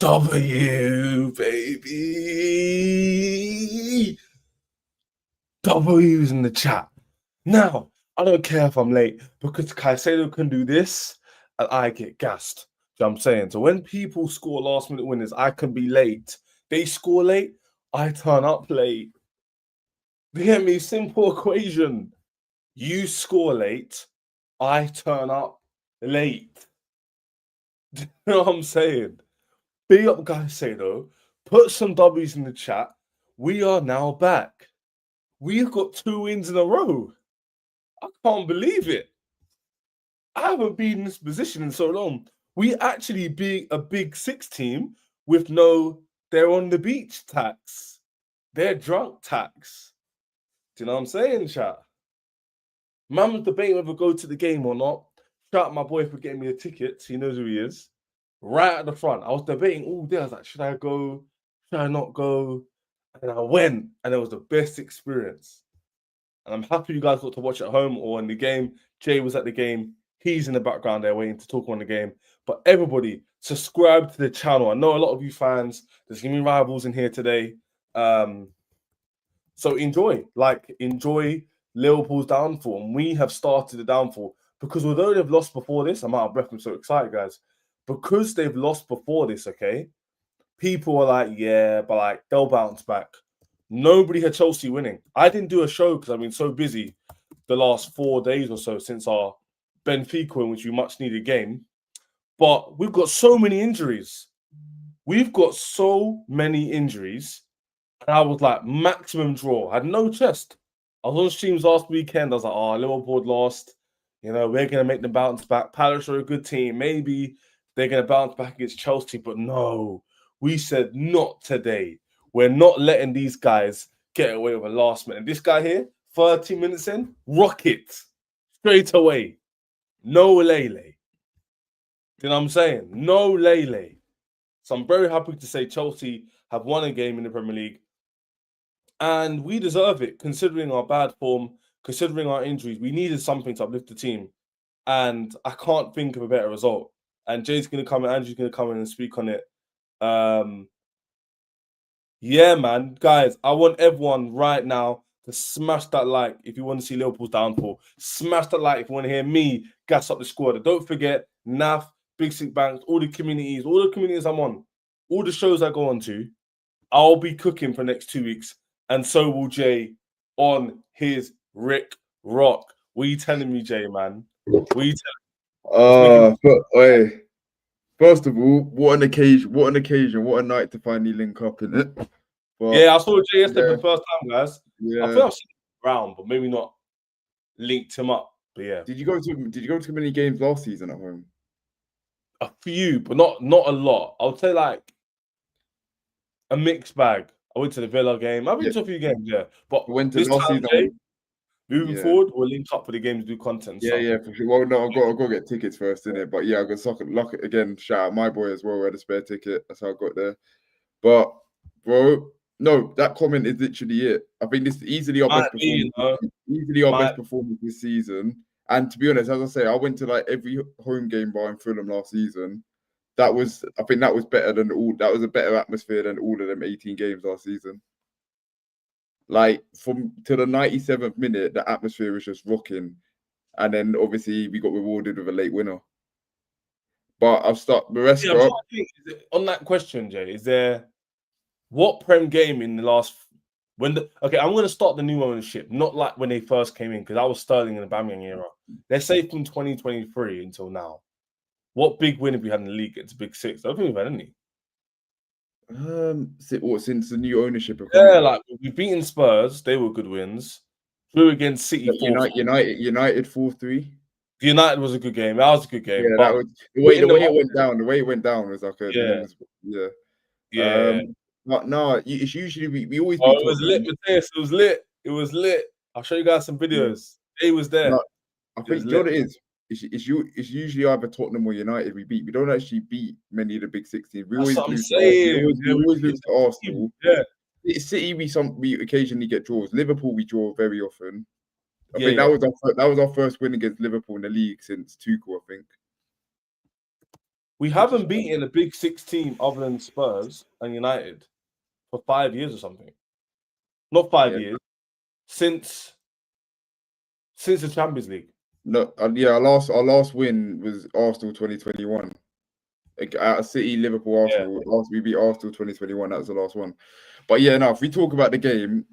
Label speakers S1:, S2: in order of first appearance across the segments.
S1: W, baby. W's in the chat. Now, I don't care if I'm late because Caicedo can do this and I get gassed. You know what I'm saying? So when people score last minute winners, I can be late. They score late, I turn up late. You get me? Simple equation. You score late, I turn up late. Do you know what I'm saying? Big up Caicedo. Put some W's in the chat. We are now back. We've got 2 wins in a row. I can't believe it. I haven't been in this position in so long. We actually be a big 6 team with no they're on the beach tax. They're drunk tax. Do you know what I'm saying, chat? Man was debating whether to go to the game or not. Shout out my boy for getting me the tickets. He knows who he is. Right at the front. I was debating all day. I was like, should I go? Should I not go? And I went, and it was the best experience. And I'm happy you guys got to watch at home or in the game. Jay was at the game. He's in the background there waiting to talk on the game. But everybody, subscribe to the channel. I know a lot of you fans. There's going to be rivals in here today. So enjoy Liverpool's downfall. And we have started the downfall. Because although they've lost before this, I'm out of breath. I'm so excited, guys. Because they've lost before this, okay? People are like, yeah, but like they'll bounce back. Nobody had Chelsea winning. I didn't do a show because I've been so busy the last 4 days or so since our Benfica win, which we much needed game. But we've got so many injuries. And I was like, maximum draw. I had no chest. I was on streams last weekend. I was like, oh, Liverpool lost. You know, we're going to make them bounce back. Palace are a good team. Maybe they're going to bounce back against Chelsea. But no, we said not today. We're not letting these guys get away with a last minute. And this guy here, 30 minutes in, rocket straight away. No Lele. You know what I'm saying? No Lele. So I'm very happy to say Chelsea have won a game in the Premier League. And we deserve it, considering our bad form, considering our injuries. We needed something to uplift the team. And I can't think of a better result. And Jay's going to come in, Andrew's going to come in and speak on it. Yeah, man. Guys, I want everyone right now to smash that like if you want to see Liverpool's downfall. Smash that like if you want to hear me gas up the squad. And don't forget, NAF, Big Sick Banks, all the communities I'm on, all the shows I go on to, I'll be cooking for the next 2 weeks. And so will Jay on his Rick Rock. What are you telling me, Jay, man? What are you telling
S2: me? First of all, what an occasion, what a night to finally link up in it.
S1: But, yeah, I saw Jay yesterday for the first time, guys. Yeah. I think I've seen him around, but maybe not linked him up. But yeah.
S2: Did you go to many games last season at home?
S1: A few, but not a lot. I would say like a mixed bag. I went to the Villa game. I've been to a few games, yeah. But this time, Jay, moving forward, we'll link up for the games, do content.
S2: Yeah, for sure. Well, no, I've got to get tickets first, innit? But yeah, I got luck again. Shout out my boy as well. We had a spare ticket. That's how I got there. But bro, no, that comment is literally it. I think this is easily our best performance this season. And to be honest, as I say, I went to like every home game bar in Fulham last season. I think that was better than all. That was a better atmosphere than all of them 18 games last season. Like to the 97th minute, the atmosphere was just rocking, and then obviously we got rewarded with a late winner. But I'll start Maresca.
S1: On that question, Jay, is there what Prem game in the last I'm going to start the new ownership, not like when they first came in because I was Sterling in the Aubameyang era. Let's say from 2023 until now. What big win have we had in the league? It's a big 6. I don't think we've had any.
S2: Since the new ownership?
S1: Yeah, like we've beaten Spurs. They were good wins. Drew against City.
S2: United 4-3.
S1: United was a good game. That was a good game.
S2: Yeah,
S1: but
S2: that was, the way it went down. The way it went down was like But no, it's usually we always.
S1: It was lit, Matthias. It was lit. It was lit. I'll show you guys some videos. He was there.
S2: No, I think you know what it is. It's usually either Tottenham or United we beat. We don't actually beat many of the big 16. We always lose. We always lose to Arsenal.
S1: Yeah.
S2: City we occasionally get draws. Liverpool we draw very often. I think that was our first win against Liverpool in the league since Tuchel, I think.
S1: We haven't beaten a big 6 team other than Spurs and United for 5 years or something. Not 5 years. Since the Champions League.
S2: No, our last win was Arsenal 2021. At City, Liverpool, Arsenal. We beat Arsenal 2021. That was the last one. But yeah, now if we talk about the game,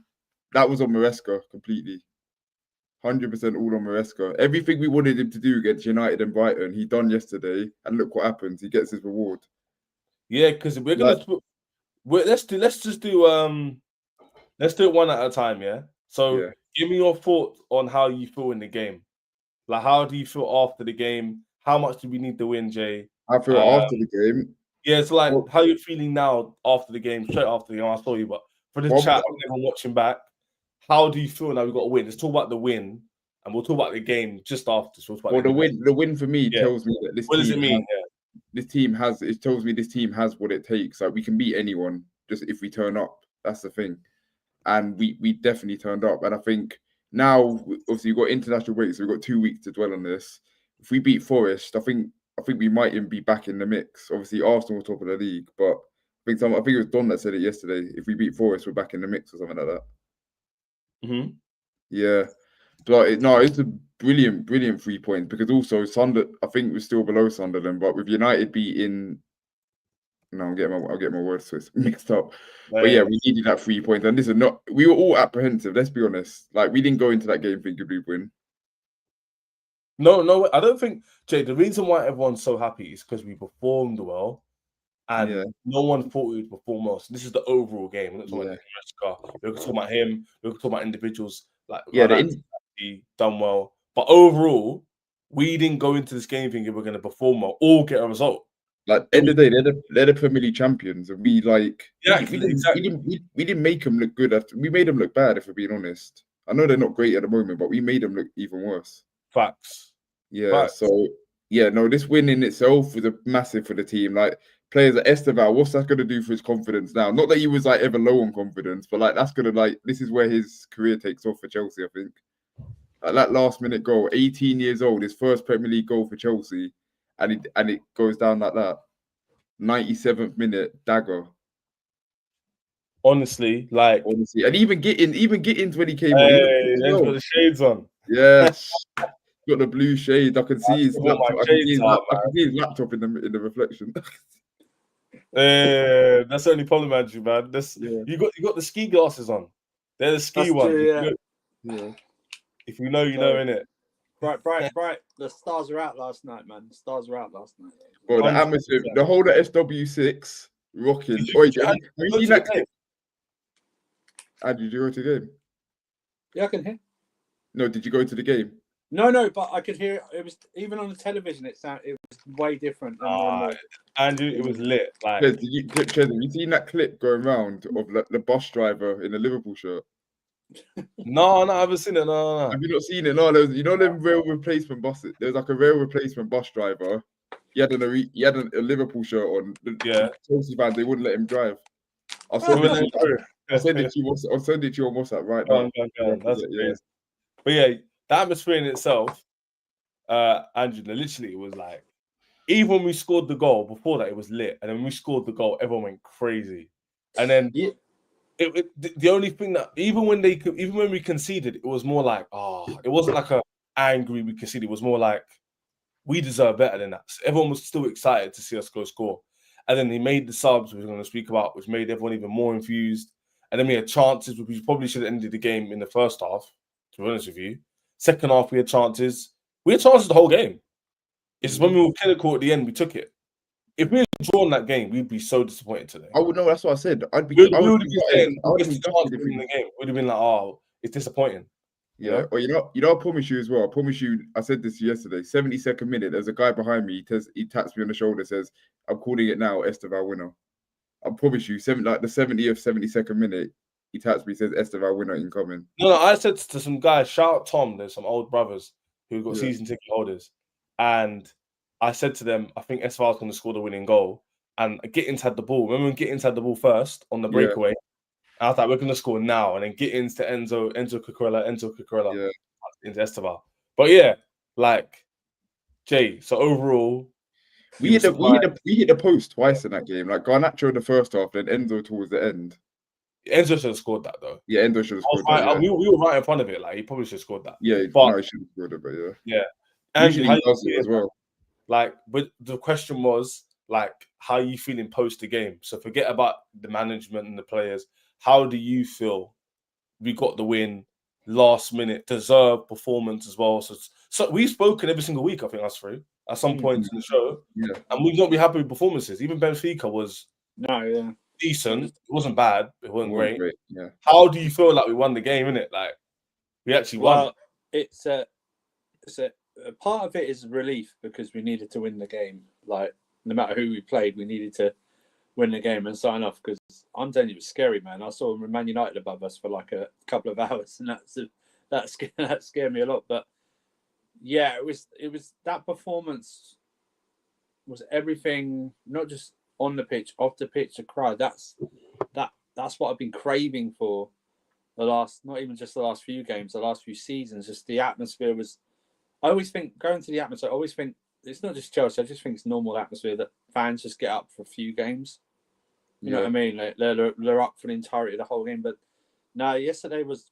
S2: that was on Maresca completely. 100% all on Maresca. Everything we wanted him to do against United and Brighton, he done yesterday, and look what happens. He gets his reward.
S1: Yeah, because we're gonna. Let's do it one at a time. Yeah. So give me your thoughts on how you feel in the game. Like, how do you feel after the game? How much do we need to win, Jay?
S2: I feel after the game.
S1: Yeah, it's like how you're feeling now after the game, straight after the game. I saw you, but for the chat and everyone watching back, how do you feel now? We've got to win. Let's talk about the win, and we'll talk about the game just after. So
S2: the win for me tells me that this.
S1: What does it mean?
S2: This team has. It tells me this team has what it takes. Like we can beat anyone just if we turn up. That's the thing, and we definitely turned up. And I think now, obviously, we've got international break, so we've got 2 weeks to dwell on this. If we beat Forest, I think we might even be back in the mix. Obviously, Arsenal are top of the league, but I think it was Don that said it yesterday. If we beat Forest, we're back in the mix or something like that.
S1: Mm-hmm.
S2: Yeah, but it's a brilliant 3 points because also I think we're still below Sunderland, but with United beating. No, I'll get my words mixed up. But yeah, we needed that 3 points, and listen, we were all apprehensive. Let's be honest. Like we didn't go into that game thinking we'd win.
S1: No, I don't think, Jay, the reason why everyone's so happy is because we performed well and no one thought we would perform well. So this is the overall game. We're not talking about we're talking about him, we're talking about individuals like done well. But overall, we didn't go into this game thinking we're going to perform well or get a result.
S2: Like end of the day, they're the Premier League champions, and we we didn't make them look good. We made them look bad, if we're being honest. I know they're not great at the moment, but we made them look even worse.
S1: Facts.
S2: Yeah.
S1: Facts.
S2: So this win in itself was a massive for the team. Like players like Estevao, what's that going to do for his confidence now? Not that he was like ever low on confidence, but like that's going to this is where his career takes off for Chelsea. I think like that last minute goal, 18 years old, his first Premier League goal for Chelsea. And it goes down like that. 97th minute dagger.
S1: Honestly,
S2: and even Gittins when he came on.
S1: He's got the shades on.
S2: Yes, got the blue shades. I can see his laptop. I can see his laptop in the reflection.
S1: That's the only problem, Andrew, man. You got the ski glasses on. They're the ski ones.
S2: Yeah.
S1: If you know, you know, innit?
S3: Bright. The stars are out last night, man. The stars were out last night.
S2: Bro, the atmosphere, the whole of SW6 rocking. Have you seen that clip? Andrew, did you go to the game?
S3: Yeah, I can hear.
S2: No, did you go to the game?
S3: No, but I could hear it. Was even on the television. It was way different.
S1: Andrew, it was lit. Like,
S2: have you seen that clip going around of the bus driver in the Liverpool shirt?
S1: No, I haven't seen it. No.
S2: Have you not seen it? No, them rail replacement buses. There was like a rail replacement bus driver. He had a Liverpool shirt on. Chelsea fans, they wouldn't let him drive. I'll send it to you on WhatsApp right now.
S1: That's crazy. But yeah, the atmosphere in itself, Andrew, literally, it was like, even when we scored the goal, before that, it was lit. And then when we scored the goal, everyone went crazy. And then the only thing that even when we conceded, it was more like, it wasn't like a angry we conceded. It was more like we deserve better than that. So everyone was still excited to see us go score. And then he made the subs, which we're going to speak about, which made everyone even more infused. And then we had chances, which we probably should have ended the game in the first half, to be honest with you. Second half, we had chances. We had chances the whole game. It's when we were clinical at the end, we took it. If we had drawn that game, we'd be so disappointed today.
S2: I would know. That's what I said.
S1: We would have been like, it's disappointing.
S2: Yeah. Or I promise you as well. I promise you. I said this yesterday. 72nd minute. There's a guy behind me. He taps me on the shoulder. Says, "I'm calling it now. Estevao winner." I promise you. The 70th, 72nd minute. He taps me. Says, "Estevao winner incoming."
S1: No. I said to some guys, shout out Tom. There's some old brothers who got season ticket holders, and I said to them, I think Estevao going to score the winning goal. And Gittins had the ball. Remember when Gittins had the ball first on the breakaway? And I thought, we're going to score now. And then Gittins to Enzo Cucurella into Estevao. But yeah, like, Jay, so overall,
S2: We hit the post twice in that game. Like Garnacho in the first half, then Enzo towards the end.
S1: Enzo should have scored that though.
S2: Yeah, Enzo should have scored that. Yeah.
S1: We were right in front of it. Like he probably should have scored that.
S2: Yeah,
S1: but
S2: no, he should have scored it, but yeah.
S1: Yeah. And
S2: usually he does it as well.
S1: Like, but the question was like, how are you feeling post the game? So forget about the management and the players. How do you feel? We got the win, last minute, deserved performance as well. So we've spoken every single week, I think, us three, at some point in the show.
S2: Yeah.
S1: And we've not been happy with performances. Even Benfica was decent. It wasn't bad. It wasn't great.
S2: Yeah.
S1: How do you feel like we won the game, innit? Like we actually won.
S3: Well, it's a part of it is relief because we needed to win the game. Like no matter who we played, we needed to win the game and sign off. Because I'm telling you, it was scary, man. I saw Man United above us for like a couple of hours, and that scared me a lot. But yeah, it was that performance was everything, not just on the pitch, off the pitch. To cry. That's what I've been craving for the last, not even just the last few games, the last few seasons. Just the atmosphere was. I always think going to the atmosphere. I always think it's not just Chelsea. I just think it's normal atmosphere that fans just get up for a few games. You know what I mean? Like they're up for the entirety of the whole game. But no, yesterday was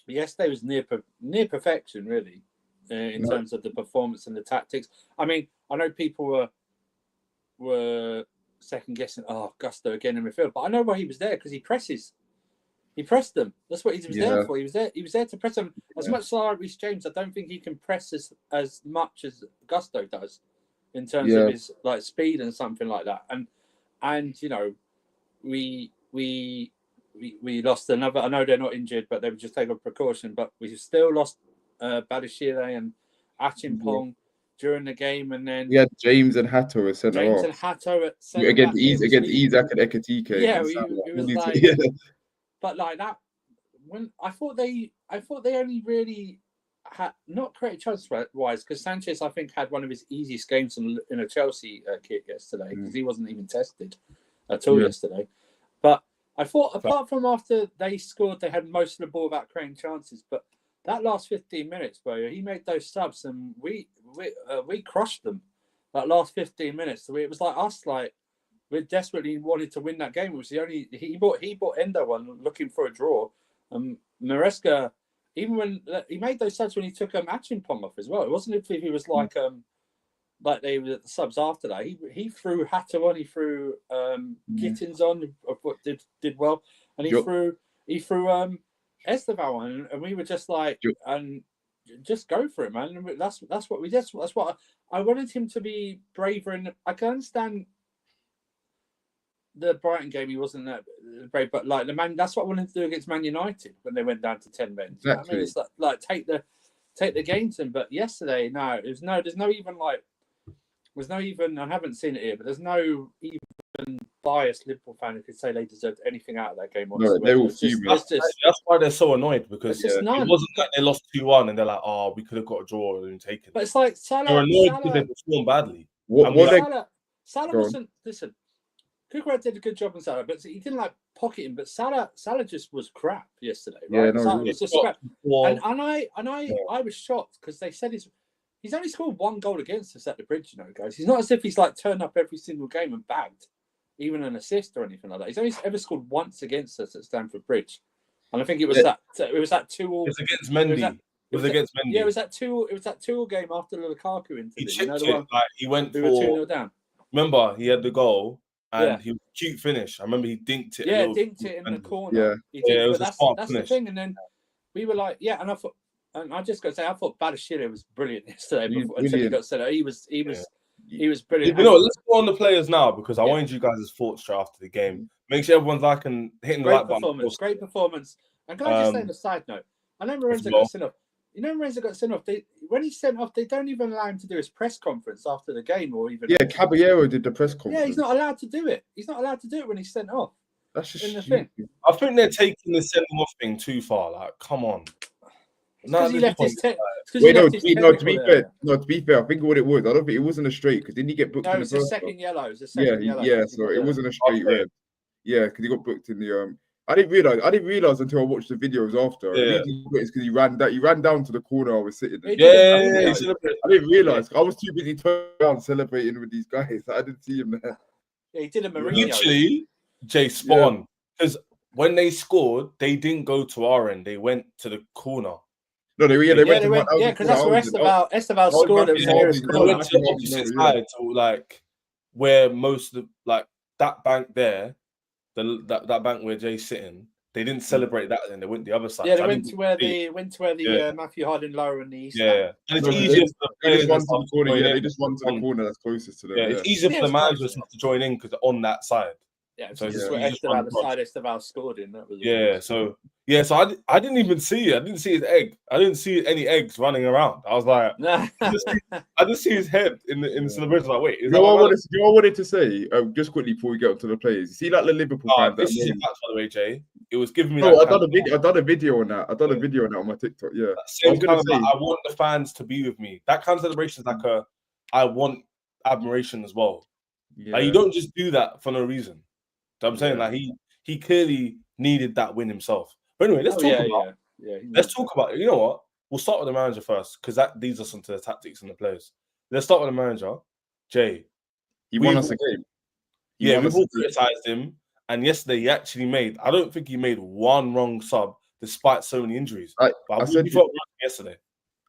S3: near perfection, really, in terms of the performance and the tactics. I mean, I know people were second guessing. Oh, Gusto again in midfield, but I know why he was there because he presses. He pressed them. That's what he was there for. He was there to press them. As much as I like Reece James, I don't think he can press as much as Gusto does in terms of his like speed and something like that. And you know, we lost another. I know they're not injured, but they were just taking a precaution. But we still lost Badashile and Achimpong during the game, and then
S2: we had James and Hato as centre
S3: James
S2: off.
S3: and Hato at centre
S2: against Isaac and Ekatike.
S3: Yeah, it was like. But like that, when I thought they only really had not created chances wise because Sanchez I think had one of his easiest games in a Chelsea kit yesterday because he wasn't even tested at all yesterday. But I thought apart from after they scored, they had most of the ball without creating chances. But that last 15 minutes, bro, he made those subs and we crushed them. That last 15 minutes, it was like us like. We desperately wanted to win that game. It was the only he bought Endo one looking for a draw. Maresca, even when he made those subs when he took Achimpong off as well. It wasn't if he was like they were the subs after that. He threw Hatter on, he threw Gittins on, did well, and he threw Estevao on, and we were just like and just go for it, man. And that's what we did. That's what I wanted him to be braver, and I can understand. The Brighton game, he wasn't that brave, but like that's what I wanted to do against Man United when they went down to 10 men.
S2: Exactly.
S3: I mean, it's like take the game to them. But yesterday, there's no even. I haven't seen it here, but there's no even biased Liverpool fan who could say they deserved anything out of that game.
S2: No, they were fuming.
S1: That's why they're so annoyed because it
S3: none.
S1: wasn't like they lost 2-1 and they're like, oh, we could have got a draw and taken.
S3: But it's like Salah.
S1: They're annoyed because they performed badly.
S3: Salah wasn't. Listen. Kukurea did a good job on Salah, but he didn't like pocket him. But Salah just was crap yesterday. Right?
S2: Yeah, no,
S3: Salah was just crap. And I was shocked because they said he's only scored one goal against us at the Bridge. You know, guys, he's not as if he's like turned up every single game and bagged even an assist or anything like that. He's only ever scored once against us at Stamford Bridge, and I think it was that 2-2.
S1: It was against Mendy. It was against Mendy.
S3: Yeah, it was that 2-2 game after the Lukaku incident.
S1: He chipped it. Like, he went for 2-0
S3: down.
S1: Remember, he had the goal. And he was a cute finish. I remember he dinked it.
S3: Yeah, dinked it in the corner.
S1: It was
S3: that's the thing. And then we were like, and I thought, and I just got to say, I thought Badashile was brilliant yesterday until he got set up. He was brilliant.
S1: You know, let's go on the players now because I wanted you guys' thoughts straight after the game. Make sure everyone's like and hitting the like button.
S3: Great performance. And can I just say on a side note, I know Lorenzo got sent off. You know, Lorenzo got sent off. When he's sent off, they don't even allow him to do his press conference after the game, or even.
S2: Yeah, Caballero did the press conference.
S3: Yeah, he's not allowed to do it. He's not allowed to do it when he's sent off.
S2: That's just
S3: the thing.
S1: I think they're taking the sending off thing too far. Like, come on.
S2: To be fair, I think what it was, I don't think it wasn't a straight because didn't he get booked in the first?
S3: Second yellow. It was a second yellow.
S2: Yeah, so it wasn't a straight red. Yeah, because he got booked in the I didn't realize until I watched the videos after.
S1: Yeah.
S2: Because he ran down to the corner I was sitting in.
S1: Yeah.
S2: I didn't realize. I was too busy turning around celebrating with these guys. I didn't see him there.
S3: Yeah, he did a Mourinho.
S1: Literally, Jay, spot on. Because when they scored, they didn't go to our end. They went to the corner.
S2: No, they went
S3: because that's where Estevao scored. It was the nearest
S1: They
S3: corner.
S1: went to the opposite side, to like where most of like that bank there, that bank where Jay's sitting. They didn't celebrate that, and they went the other side.
S3: Yeah, they went to where the Matthew Harding lower and the East.
S1: Yeah, and it's easier for the players.
S2: They just run to the corner that's closest to them.
S1: Yeah, it's easier for the managers not to join in because they're on that side.
S3: Yeah, so just where Estevao scored in. That was
S1: so I didn't even see it. I didn't see his egg. I didn't see any eggs running around. I was like, I just see his head in the celebration. Like, wait,
S2: you know what I wanted to say? Just quickly before we get onto the players, you see, like the Liverpool fans.
S1: This is by the way, Jay. It was giving me.
S2: No, I've done a video on that. I've done a video on that on my TikTok. Yeah,
S1: I want the fans to be with me. That kind of celebration is like I want admiration as well. Yeah. Like, you don't just do that for no reason. I'm saying like he clearly needed that win himself. But anyway, let's talk about it. You know what? We'll start with the manager first because that leads us into the tactics and the players. Let's start with the manager, Jay.
S2: He won us a game.
S1: We've all criticized him, and yesterday he actually I don't think he made one wrong sub despite so many injuries. I said yesterday.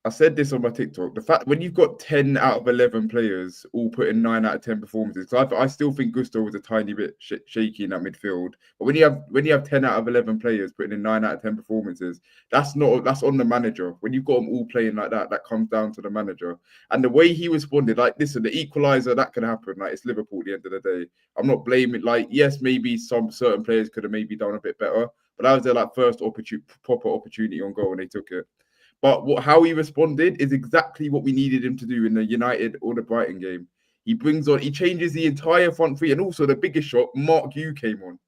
S2: I said this on my TikTok. The fact when you've got 10 out of 11 players all putting 9 out of 10 performances, because I still think Gusto was a tiny bit shaky in that midfield. But when you have 10 out of 11 players putting in 9 out of 10 performances, that's on the manager. When you've got them all playing like that, that comes down to the manager. And the way he responded, like, listen, the equaliser, that can happen. Like, it's Liverpool at the end of the day. I'm not blaming. Like, yes, maybe some certain players could have maybe done a bit better, but that was their like first proper opportunity on goal, and they took it. But how he responded is exactly what we needed him to do in the United or the Brighton game. He changes the entire front three, and also the biggest shock, Mark Yu came on.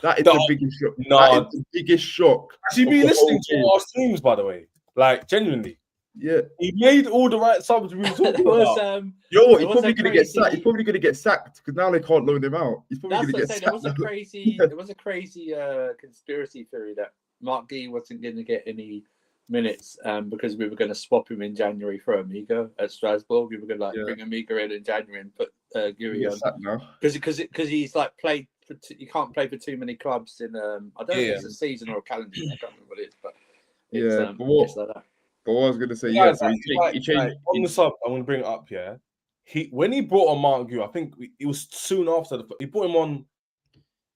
S2: That is the biggest shock. That is the biggest shock.
S1: Has he been listening to our streams, by the way? Like, genuinely.
S2: Yeah.
S1: He made all the right subs we were talking about.
S2: He's probably going to get sacked. He's probably going to get sacked because now they can't loan him out. He's probably going to get sacked.
S3: There was a crazy conspiracy theory that Mark Yu wasn't going to get any minutes because we were going to swap him in January for Amiga at Strasbourg. We were going to bring Amiga in January and put Guri on because he's like played for you can't play for too many clubs in I don't know if it's a season or a calendar year. I can't remember what it is, but it's like that.
S2: But what I was going to say, so he changed
S1: on the sub. I'm going to bring it up. Yeah, when he brought on Mark Gu, I think it was soon after he brought him on.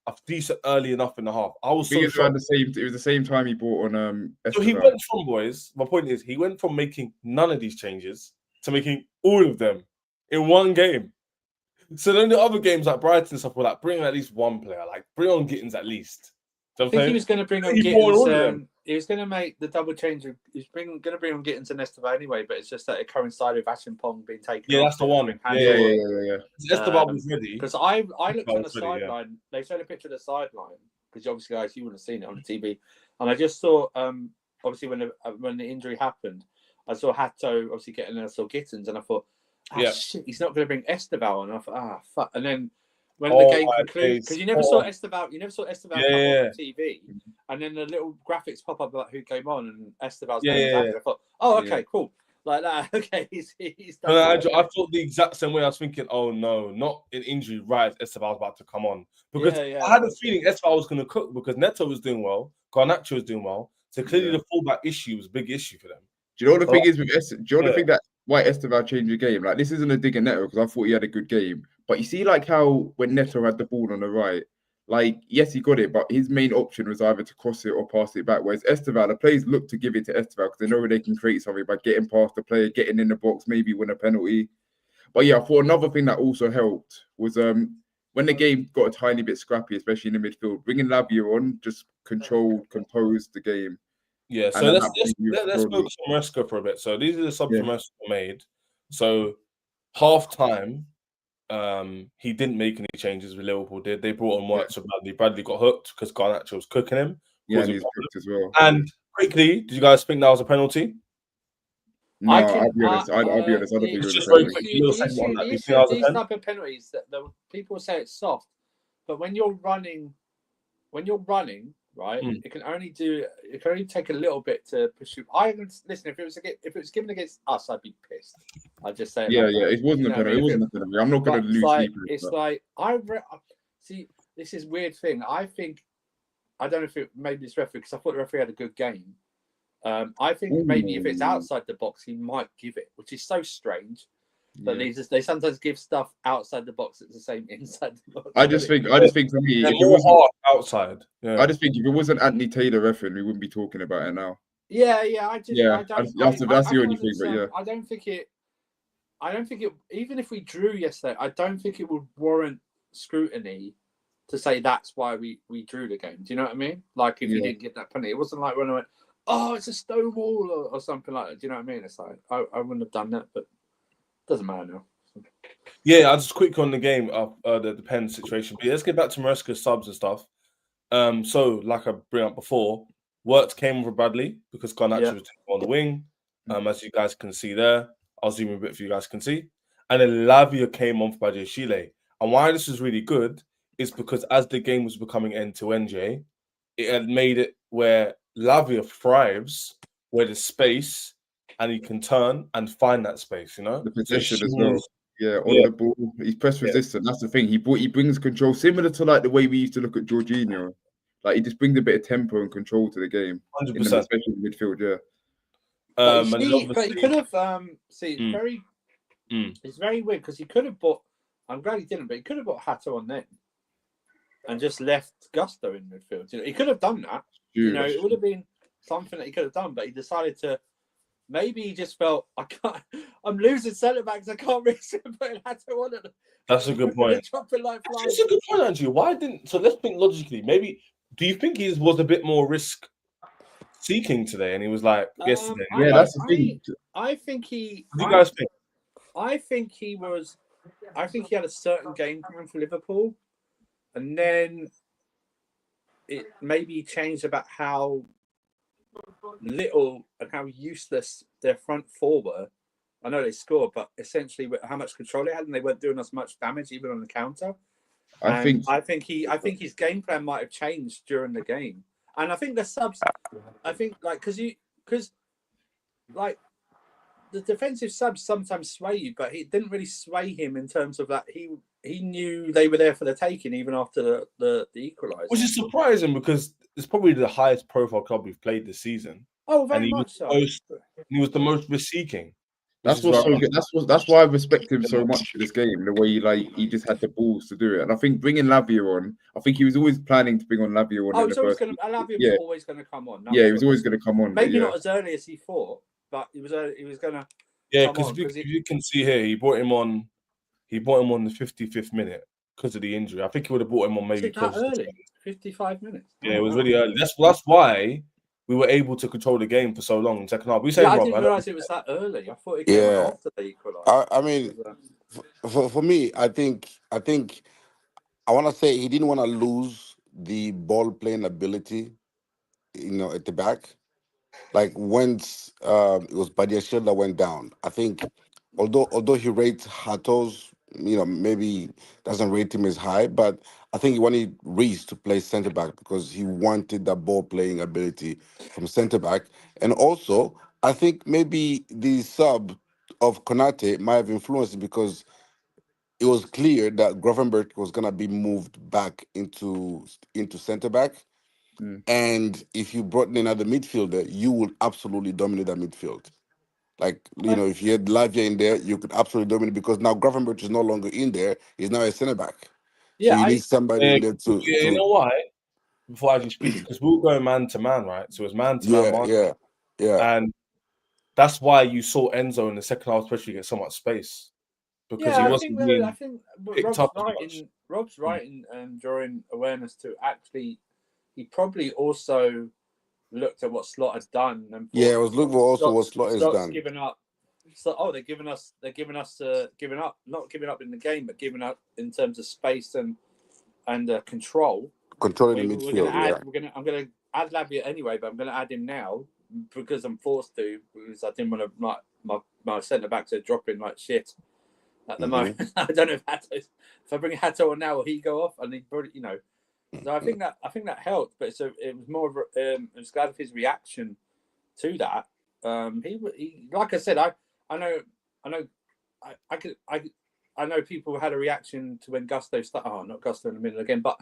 S1: A decent early enough in the half. I was so shocked.
S2: It was the same time he brought on.
S1: So he went from boys. My point is, he went from making none of these changes to making all of them in one game. So then the other games like Brighton and stuff were like bring at least one player, like bring on Gittins at least.
S3: I think he was going to bring on Gittins. He was going to make the double change. He's going to bring on Gittins and Estevao anyway, but it's just that it coincided with Achimpong being taken.
S1: Yeah, that's the one. Yeah. Estevao was ready.
S3: Because I looked on the sideline. They showed a picture of the sideline because obviously, guys, you wouldn't have seen it on the TV. And I just saw, obviously, when the injury happened, I saw Hato obviously getting in. I saw Gittins, and I thought, shit, he's not going to bring Estevao on. And I thought, fuck. And then when the game concluded, because you never saw Estevao come on TV, and then the little graphics pop up about who came on, and Estevao's name was I thought, okay, cool, like that. Okay, he's done.
S1: I thought the exact same way. I was thinking, oh no, not an injury. Right, Estevao's about to come on because I had a feeling Estevao was going to cook because Neto was doing well, Garnacho was doing well, so clearly the fullback issue was a big issue for them.
S2: Do you know what the thing is with do you know the thing that why Estevao changed the game? Like, this isn't a dig at Neto because I thought he had a good game. But you see, like, how when Neto had the ball on the right, like, yes, he got it, but his main option was either to cross it or pass it back. Whereas Estevao, the players look to give it to Estevao because they know they can create something by getting past the player, getting in the box, maybe win a penalty. But yeah, I thought another thing that also helped was when the game got a tiny bit scrappy, especially in the midfield, bringing Lavia on just composed the game.
S1: Yeah, so let's focus on Maresca for a bit. So these are the subs Maresca made. So half time, he didn't make any changes with Liverpool did. They brought on White to Bradley. Bradley got hooked because Garnacho was cooking him.
S2: Yeah, and he's cooked as well.
S1: And quickly, did you guys think that was a penalty?
S2: No, I'll be honest. I don't think it was a penalty.
S3: These type of penalties, that the people say it's soft, but when you're running right?
S1: Mm.
S3: It can only take a little bit to pursue. Listen. If it was given against us, I'd be pissed. I'd just say it.
S2: Yeah,
S3: like
S2: yeah.
S3: that.
S2: It wasn't
S3: You
S2: a
S3: know what I
S2: penalty. It
S3: mean?
S2: wasn't a penalty. I'm not going to lose sleep.
S3: It's like see. This is weird thing. I don't know if it maybe this referee, because I thought the referee had a good game. I think maybe if it's outside the box, he might give it, which is so strange. But they sometimes give stuff outside the box that's the same inside the box.
S2: I just think for me,
S1: They're
S2: if it
S1: more
S2: wasn't
S1: hard outside. Yeah.
S2: I just think if it wasn't Anthony Taylor refereeing, we wouldn't be talking about it now.
S3: Yeah.
S2: That's the only thing. But yeah,
S3: I don't think it. Even if we drew yesterday, I don't think it would warrant scrutiny to say that's why we drew the game. Do you know what I mean? Like if you didn't get that penalty, it wasn't like when I went, oh, it's a stone wall or something like that. Do you know what I mean? It's like I wouldn't have done that, but it doesn't matter now.
S1: Yeah, I'll just quick on the game of the pen situation. But yeah, let's get back to Maresca's subs and stuff. So like I bring up before, Wirtz came with Bradley because Garnacho was on the wing. As you guys can see there, I'll zoom in a bit for you guys can see. And then Lavia came on for Chile. And why this is really good is because as the game was becoming end-to-end, Jay, it had made it where Lavia thrives where there's space and he can turn and find that space, you know?
S2: the possession
S1: So
S2: as well. Yeah, on the ball, he's press resistant. That's the thing. He brings control, similar to like the way we used to look at Jorginho. Like he just brings a bit of tempo and control to the game,
S1: 100%.
S2: especially in the midfield. Yeah.
S3: But he could have it's very weird because he could have bought. I'm glad he didn't, but he could have bought Hato on then, and just left Gusto in midfield. You know, he could have done that. You know, it would have been something that he could have done, but he decided to. Maybe he just felt I'm losing centre backs. I can't risk putting Hato on it.
S1: That's a good point.
S3: Dropping like flies.
S1: That's a good point, Andrew. Why didn't? So let's think logically. Maybe do you think he was a bit more risk seeking today, and he was like yesterday?
S2: That's the thing.
S3: I think he.
S1: What do you guys think?
S3: I think he was. I think he had a certain game plan for Liverpool, and then it maybe changed about how little and how useless their front four were. I know they scored, but essentially how much control they had, and they weren't doing us much damage even on the counter. I think his game plan might have changed during the game, and I think the subs. I think because the defensive subs sometimes sway you, but it didn't really sway him in terms of that. He knew they were there for the taking even after the equaliser,
S1: which is surprising because it's probably the highest profile club we've played this season.
S3: Oh, very much so.
S1: He was the most risk-seeking.
S2: That's what's so good. That's why I respect him so much for this game. The way he just had the balls to do it, and I think bringing Lavia on. I think he was always planning to bring on Lavia on.
S3: Oh, Lavia was always going to come on.
S2: He was always going to come on.
S3: Maybe not as early as he thought, but he was going to.
S1: Yeah, because you can see here, he brought him on the 55th minute because of the injury. I think he would have brought him on maybe
S3: that early, 55 minutes.
S1: Yeah, it was really early. That's why we were able to control the game for so long in the second half.
S3: I didn't realise it was that early. I thought it came after the equaliser.
S4: I mean, for me, I think I want to say he didn't want to lose the ball playing ability, at the back. Like once it was Badiashile that went down. I think although he rates Hato's, maybe doesn't rate him as high, but I think he wanted Reece to play centre back because he wanted that ball playing ability from centre back. And also, I think maybe the sub of Konate might have influenced it because it was clear that Gravenberch was gonna be moved back into centre back. And if you brought in another midfielder, you would absolutely dominate that midfield. Like, if you had Lavia in there, you could absolutely dominate because now Gravenberch is no longer in there. He's now a centre back.
S3: Yeah,
S4: so you need somebody in there to.
S1: You know why? Before I actually speak, because we were going man to man, right? So it was man to man.
S4: Yeah.
S1: And that's why you saw Enzo in the second half, especially get so much space because he wasn't
S3: I think Rob's right in drawing awareness to actually. He probably also looked at what Slot has done. And
S4: it was looking for also what Slot has done.
S3: Given up. So, they're giving us giving up, not giving up in the game, but giving up in terms of space and control.
S4: Controlling the midfield.
S3: I'm going to add Lavia anyway, but I'm going to add him now because I'm forced to because I didn't want to my centre backs are dropping like shit at the moment. I don't know if I bring Hato on now, will he go off? And he probably So I think that helped, but it was more of I was glad of his reaction to that. He like I said, I know people had a reaction to when Gusto started. Oh, not Gusto in the middle again, but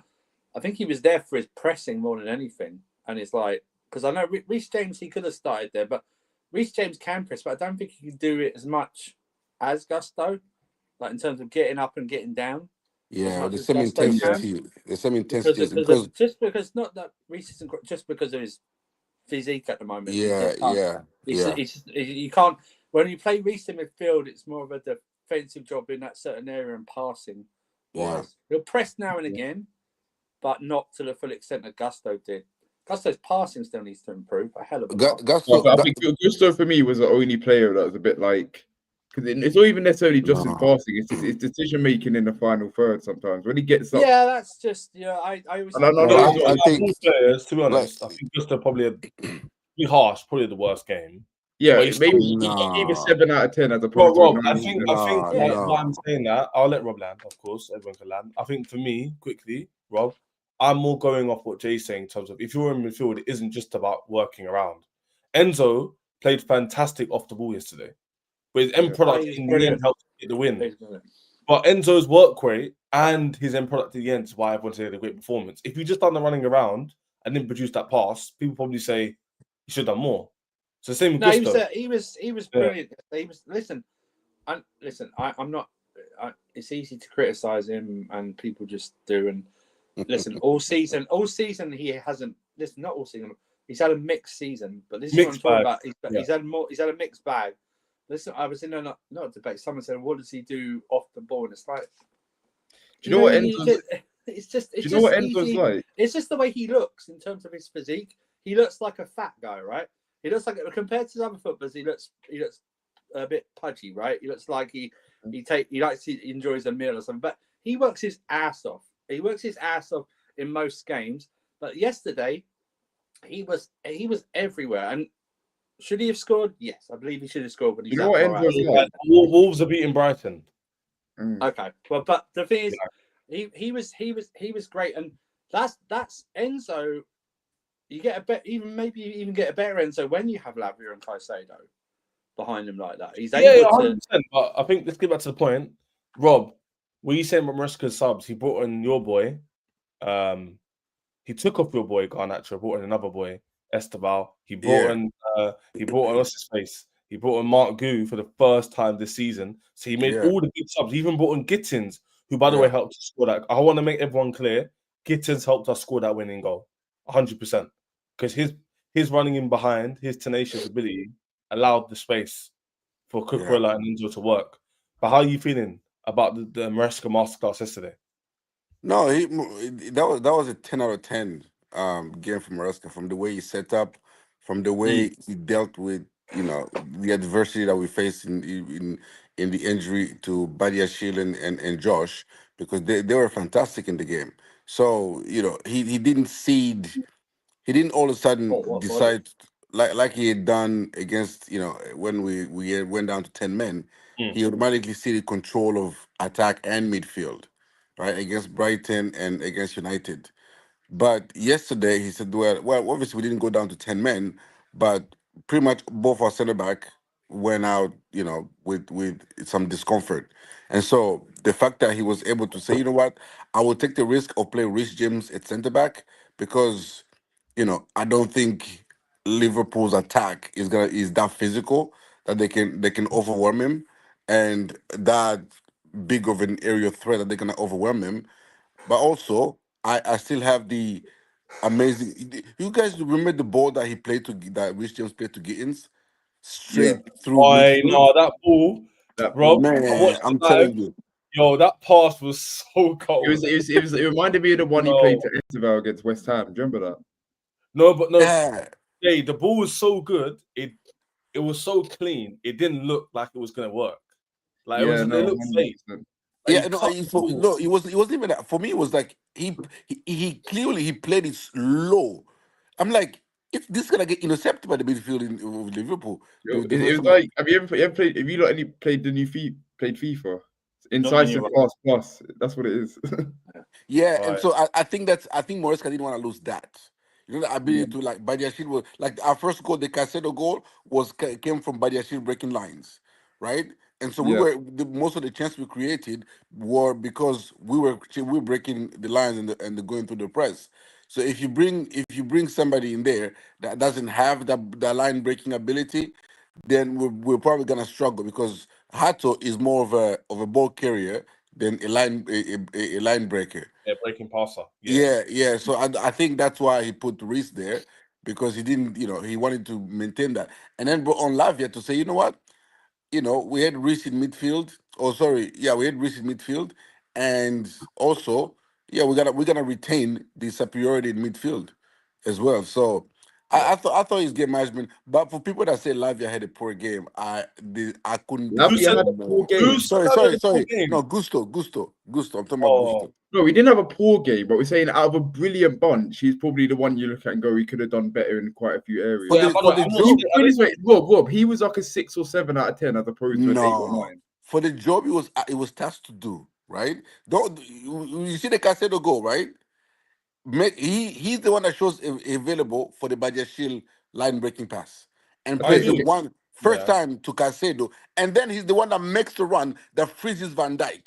S3: I think he was there for his pressing more than anything. And it's like, because I know Reece James, he could have started there, but Reece James can press, but I don't think he can do it as much as Gusto, like in terms of getting up and getting down.
S4: Yeah, the
S3: as
S4: same
S3: Gusto can.
S4: intensity. The same intensity
S3: because just because not that Reece isn't just because of his physique at the moment.
S4: yeah,
S3: You can't when you play Reece in midfield, it's more of a defensive job in that certain area and passing wise. He'll press now and again, but not to the full extent that Gusto did. Gusto's passing still needs to improve a hell of a lot.
S2: But I think Gusto for me was the only player that was a bit like, because it's not even necessarily just his passing; it's just his decision making in the final third. Sometimes when he gets up,
S3: yeah, that's just I always.
S4: I think
S1: players, to be honest, I think Gusto probably be harsh, probably the worst game.
S2: yeah,
S1: But
S2: maybe he gave a 7 out of 10 as opposed
S1: Rob,
S2: to a 9.
S1: I think why I'm saying that, I'll let Rob land, of course, everyone can land. I think for me, quickly, Rob, I'm more going off what Jay's saying in terms of if you're in midfield, it isn't just about working around. Enzo played fantastic off the ball yesterday, but his end product in the end helped get the win. But Enzo's work rate and his end product at the end is why everyone said a great performance. If you just done the running around and didn't produce that pass, people probably say he should have done more. So same with Gusto.
S3: He was brilliant. He was I'm not. It's easy to criticize him, and people just do. And listen, all season he hasn't. Listen, not all season. He's had a mixed season, but this is what I'm talking about. He's had more. He's had a mixed bag. Listen, I was in a not a debate. Someone said, "What does he do off the ball?" And it's like,
S2: do you know what Enzo's?
S3: It's just
S2: like?
S3: It's just the way he looks in terms of his physique. He looks like a fat guy, right? He looks like, compared to other footballers, he looks a bit pudgy, right? He looks like he enjoys a meal or something. But he works his ass off. He works his ass off in most games. But yesterday, he was everywhere. And should he have scored? Yes, I believe he should have scored. But
S2: you know what Enzo's like?
S1: Wolves are beating Brighton.
S3: Okay, well, but the thing is, he was great, and that's Enzo. You get maybe you even get a better Enzo when you have Lavia and Caicedo behind him like that. He's able 100%,
S1: to. But I think let's get back to the point, Rob. When you saying Maresca's subs, he brought in your boy. He took off your boy Garnacho, brought in another boy, Estevao. He brought in what's his face? He brought in Mark Gu for the first time this season. So he made all the big subs. He even brought in Gittins, who, by the way, helped to score that. I want to make everyone clear. Gittins helped us score that winning goal, 100%. Because his running in behind, his tenacious ability allowed the space for Cucurella and Enzo to work. But how are you feeling about the Maresca masterclass yesterday?
S4: No, that was a 10 out of 10 game from Maresca, from the way he set up, from the way he dealt with the adversity that we faced in the injury to Badiashile and Josh, because they were fantastic in the game. So he didn't cede. He didn't all of a sudden decide like he had done against when we went down to 10 men. He automatically ceded control of attack and midfield, right, against Brighton and against United. But yesterday he said, well, obviously we didn't go down to 10 men, but pretty much both our centre back went out, with some discomfort. And so the fact that he was able to say, you know what, I will take the risk of playing Reece James at centre back because, I don't think Liverpool's attack is that physical that they can overwhelm him, and that big of an aerial threat that they're gonna overwhelm him. But also, I still have the amazing. You guys remember the ball that Reece James played to Gittins straight through
S1: I
S4: midfield?
S1: know that ball, Rob.
S4: Man, I'm telling you.
S1: Yo, that pass was so cold.
S2: It reminded me of the one he played to Estevao against West Ham. Do you remember that?
S1: No, but no.
S4: Yeah.
S1: Hey, the ball was so good. It was so clean. It didn't look like it was gonna work. Like it looked fake.
S4: It wasn't even that. For me, it was like he clearly played it low. I'm like, if this is gonna get intercepted by the midfield of Liverpool,
S2: it was like, have you ever played? Have you played the new played FIFA? Incisive
S3: right.
S2: pass plus. That's what it is.
S4: Yeah, and
S1: Right.
S4: so I think Maresca didn't want to lose that. You know, the ability to like Badiashile was like our first goal, the Caicedo goal came from Badiashile breaking lines, right? And so
S2: Yeah.
S4: most of the chances we created were because we were breaking the lines and going through the press. So if you bring somebody in there that doesn't have that line breaking ability, then we're probably gonna struggle because Hato is more of a ball carrier than a line breaker.
S1: Yeah, breaking passer.
S4: Yeah, yeah. So I think that's why he put Reese there because he didn't, he wanted to maintain that, and then brought on Lavia to say, you know what, we had Reese in midfield. Oh, sorry, yeah, we had Reese in midfield, and also, yeah, we're gonna retain the superiority in midfield as well. So
S1: Yeah.
S4: I thought his game management, but for people that say Lavia had a poor game, I couldn't
S1: Who
S2: Lavia
S1: said
S4: disagree
S2: had a poor
S4: more.
S2: game.
S4: Sorry,
S1: that
S4: sorry,
S1: the full
S4: sorry.
S1: game?
S4: No, Gusto. I'm talking about
S1: Oh,
S4: Gusto.
S2: No, he didn't have a poor game, but we're saying out of a brilliant bunch, he's probably the one you look at and go, he could have done better in quite a few areas.
S4: For
S1: yeah.
S4: the
S1: By the
S4: for
S1: way,
S4: the
S1: I'm not
S2: He,
S4: job,
S1: saying. I
S2: put it
S1: don't
S2: this
S1: think.
S2: way, Rob, he was like a 6 or 7 out of 10 as opposed to an 8 or
S4: no,
S2: 9.
S4: for the job it was tasked to do, right? Don't you see the Caicedo goal, right? He's the one that shows available for the Badiashile line breaking pass and
S1: I
S2: Okay,
S4: plays the
S1: agree.
S2: okay,
S4: one first
S1: Yeah.
S4: time to Caicedo, and then he's the one that makes the run that freezes Van Dijk.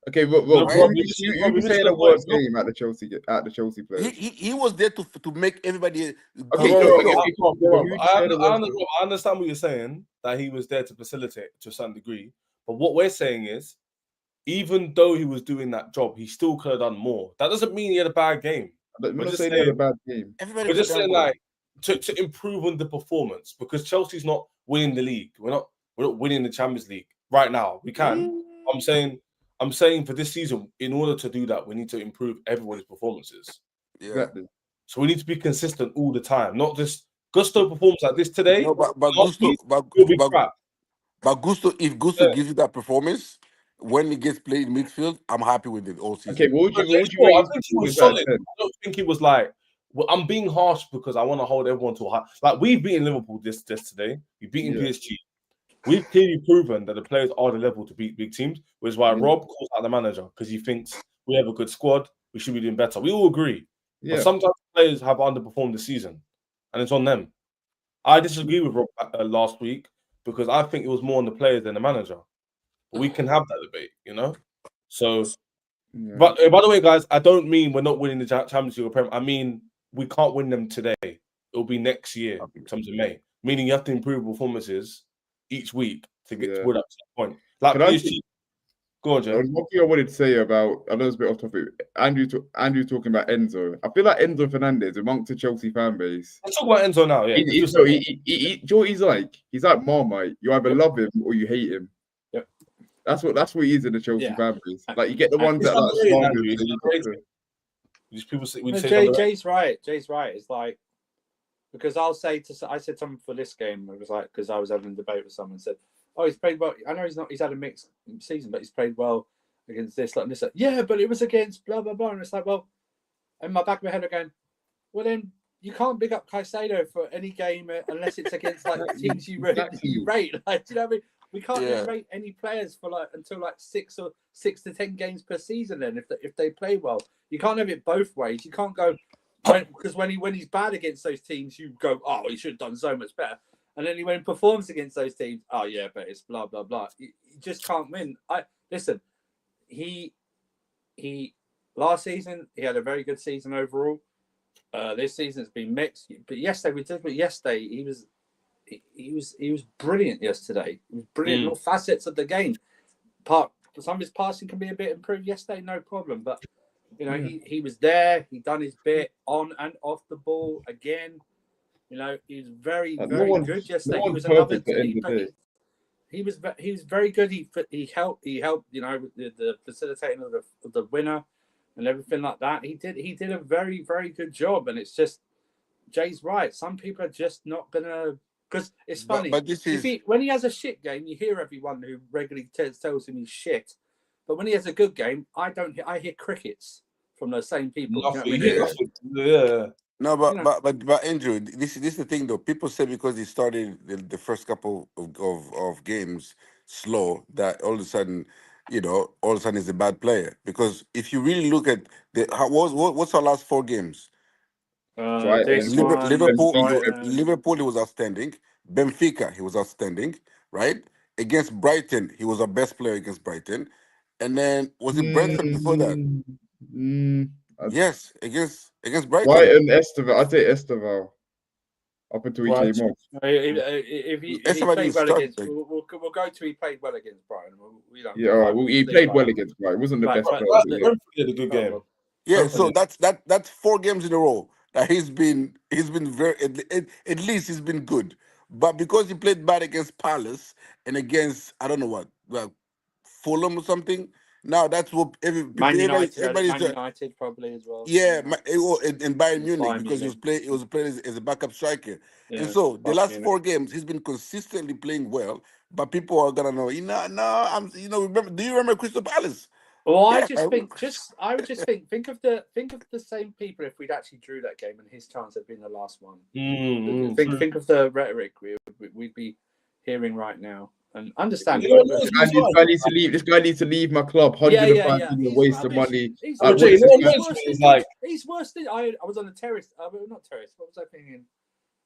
S2: okay, Rob,
S1: No,
S4: Right?
S1: Rob, you missed the,
S2: you'd
S1: Rob,
S2: be
S1: you missed
S2: saying
S1: the
S2: a
S1: point.
S2: worse game at the Chelsea players.
S4: He was there to make everybody
S1: No,
S2: Okay,
S4: do
S1: Rob,
S2: no,
S4: his
S1: Rob,
S2: okay,
S4: job.
S2: okay,
S1: Rob,
S2: but
S1: Rob,
S2: who'd you say the worst?
S1: Rob, I understand what you're saying, that he was there to facilitate to a certain degree. But what we're saying is, even though he was doing that job, he still could have done more. That doesn't mean he had a bad game.
S2: I'm
S1: We're
S2: not
S1: just
S2: saying he had a
S1: saying,
S2: bad game.
S4: Everybody
S1: we're
S4: could
S1: just
S4: have done
S1: saying
S4: more.
S1: like to improve on the performance, because Chelsea's not winning the league. We're not winning the Champions League right now. We can. I'm saying for this season, in order to do that, we need to improve everybody's performances.
S4: Yeah.
S2: Exactly.
S1: So we need to be consistent all the time, not just Gusto performs like this today.
S4: No, but
S1: Last
S4: Gusto,
S1: week, he'll be
S4: but
S1: crap.
S4: But if Gusto
S1: Yeah.
S4: gives you that performance when he gets played in midfield, I'm happy with it all season.
S2: Okay, what
S1: But
S2: would you
S1: Jay,
S2: rate
S1: I
S2: his
S1: think he was
S2: performance out of
S1: solid.
S2: 10?
S1: I don't think he was like. Well, I'm being harsh because I want to hold everyone to a high. Like we've beaten Liverpool this today. We've beaten
S2: Yeah.
S1: PSG. We've clearly proven that the players are the level to beat big teams, which is why
S2: Yeah.
S1: Rob calls out the manager because he thinks we have a good squad. We should be doing better. We all agree. But
S2: Yeah.
S1: sometimes players have underperformed this season, and it's on them. I disagree with Rob last week because I think it was more on the players than the manager. But we can have that debate, So,
S2: Yeah.
S1: but by the way, guys, I don't mean we're not winning the Champions League or Premier. I mean we can't win them today. It'll be next year in terms of May. Meaning you have to improve performances each week to get to up to that point. Like
S2: Can I
S1: PSG. Go on, Jay.
S2: One thing I wanted to say about, I know it's a bit off topic. Andrew talking about Enzo. I feel like Enzo Fernandez amongst the Chelsea fan base.
S1: Let's talk about Enzo now. Yeah,
S2: Do you know what he's like? He's like Marmite. You either love him or you hate him.
S1: Yep.
S2: That's what he is in the Chelsea fan base. Like you get the ones
S1: He's
S2: that like
S1: underrated,
S2: slander
S1: Andrew.
S2: him,
S1: He's
S2: and then you get
S1: underrated. These people say,
S3: No,
S1: say underrated.
S3: Jay's right. Jay's right. It's like, because I said something for this game. It was like, because I was having a debate with someone, said, "Oh, he's played well. I know he's had a mixed season, but he's played well against this, like, and this." Like, yeah, but it was against blah blah blah. And it's like, well, in my back of my head again, well then you can't big up Caicedo for any game unless it's against like teams you rate. Like, do you know what I mean? We can't really rate any players for like until like 6 to 10 games per season. Then if they play well, you can't have it both ways. You can't go because when he's bad against those teams, you go, oh, he should have done so much better. And then when he performs against those teams, oh yeah, but it's blah blah blah. You just can't win. Listen, he last season he had a very good season overall. This season it's been mixed. But yesterday he was brilliant yesterday. He was brilliant in all facets of the game. Some of his passing can be a bit improved yesterday, no problem. But he was there. He done his bit on and off the ball again. He was very good yesterday. He was another. He was very good. He helped. With the facilitating of the winner and everything like that. He did a very very good job. And it's just Jay's right. Some people are just not gonna. Because it's funny.
S4: But this is
S3: when he has a shit game, you hear everyone who regularly tells him he's shit. But when he has a good game, I hear crickets from those same people.
S1: Nothing.
S3: You know what I mean?
S1: Yeah.
S4: no, but Andrew, this is the thing though. People say because he started the first couple of games slow that all of a sudden, all of a sudden he's a bad player. Because if you really look at what's our last 4 games?
S3: This
S2: Brighton,
S3: one,
S4: Liverpool,
S3: Brighton.
S4: Liverpool, he was outstanding. Benfica, he was outstanding, right? Against Brighton, he was our best player against Brighton. And then was it Brentford before that? Yes, against Brighton.
S2: Brighton, Estevao. I'd say Estevao. Up until he
S1: Right.
S2: came off.
S3: If he
S4: Esteban
S3: played
S4: didn't
S3: well
S4: start,
S3: against,
S4: like-
S3: we'll go to he played well against Brighton.
S2: Yeah, all right. Well, he played well against Brighton. Wasn't the best player.
S1: Right,
S2: Yeah.
S1: Brentford did a good game.
S4: Yeah,
S1: Brentford
S4: so
S1: did.
S4: that's 4 games in a row that he's been very at least he's been good. But because he played bad against Palace and against I don't know what, well, Fulham or something. Now that's what
S3: Man United,
S4: everybody's
S3: Man United probably as well.
S4: yeah,
S3: Man United.
S4: in Bayern Munich
S3: Bayern
S4: because
S3: Munich.
S4: he was playing as a backup striker.
S3: Yeah,
S4: And so the
S3: Bayern
S4: last
S3: Munich.
S4: 4 games he's been consistently playing well, but people are gonna know, remember, do you remember Crystal Palace?
S3: Well, I
S4: Yeah,
S3: just think, think of the same people if we'd actually drew that game and his chance had been the last one. Think of the rhetoric we'd be hearing right now and understand.
S2: This guy needs to leave. This guy needs to leave my club. 105 million waste of money.
S3: He's worse than I was on the terrace. Not terrace. What was I thinking?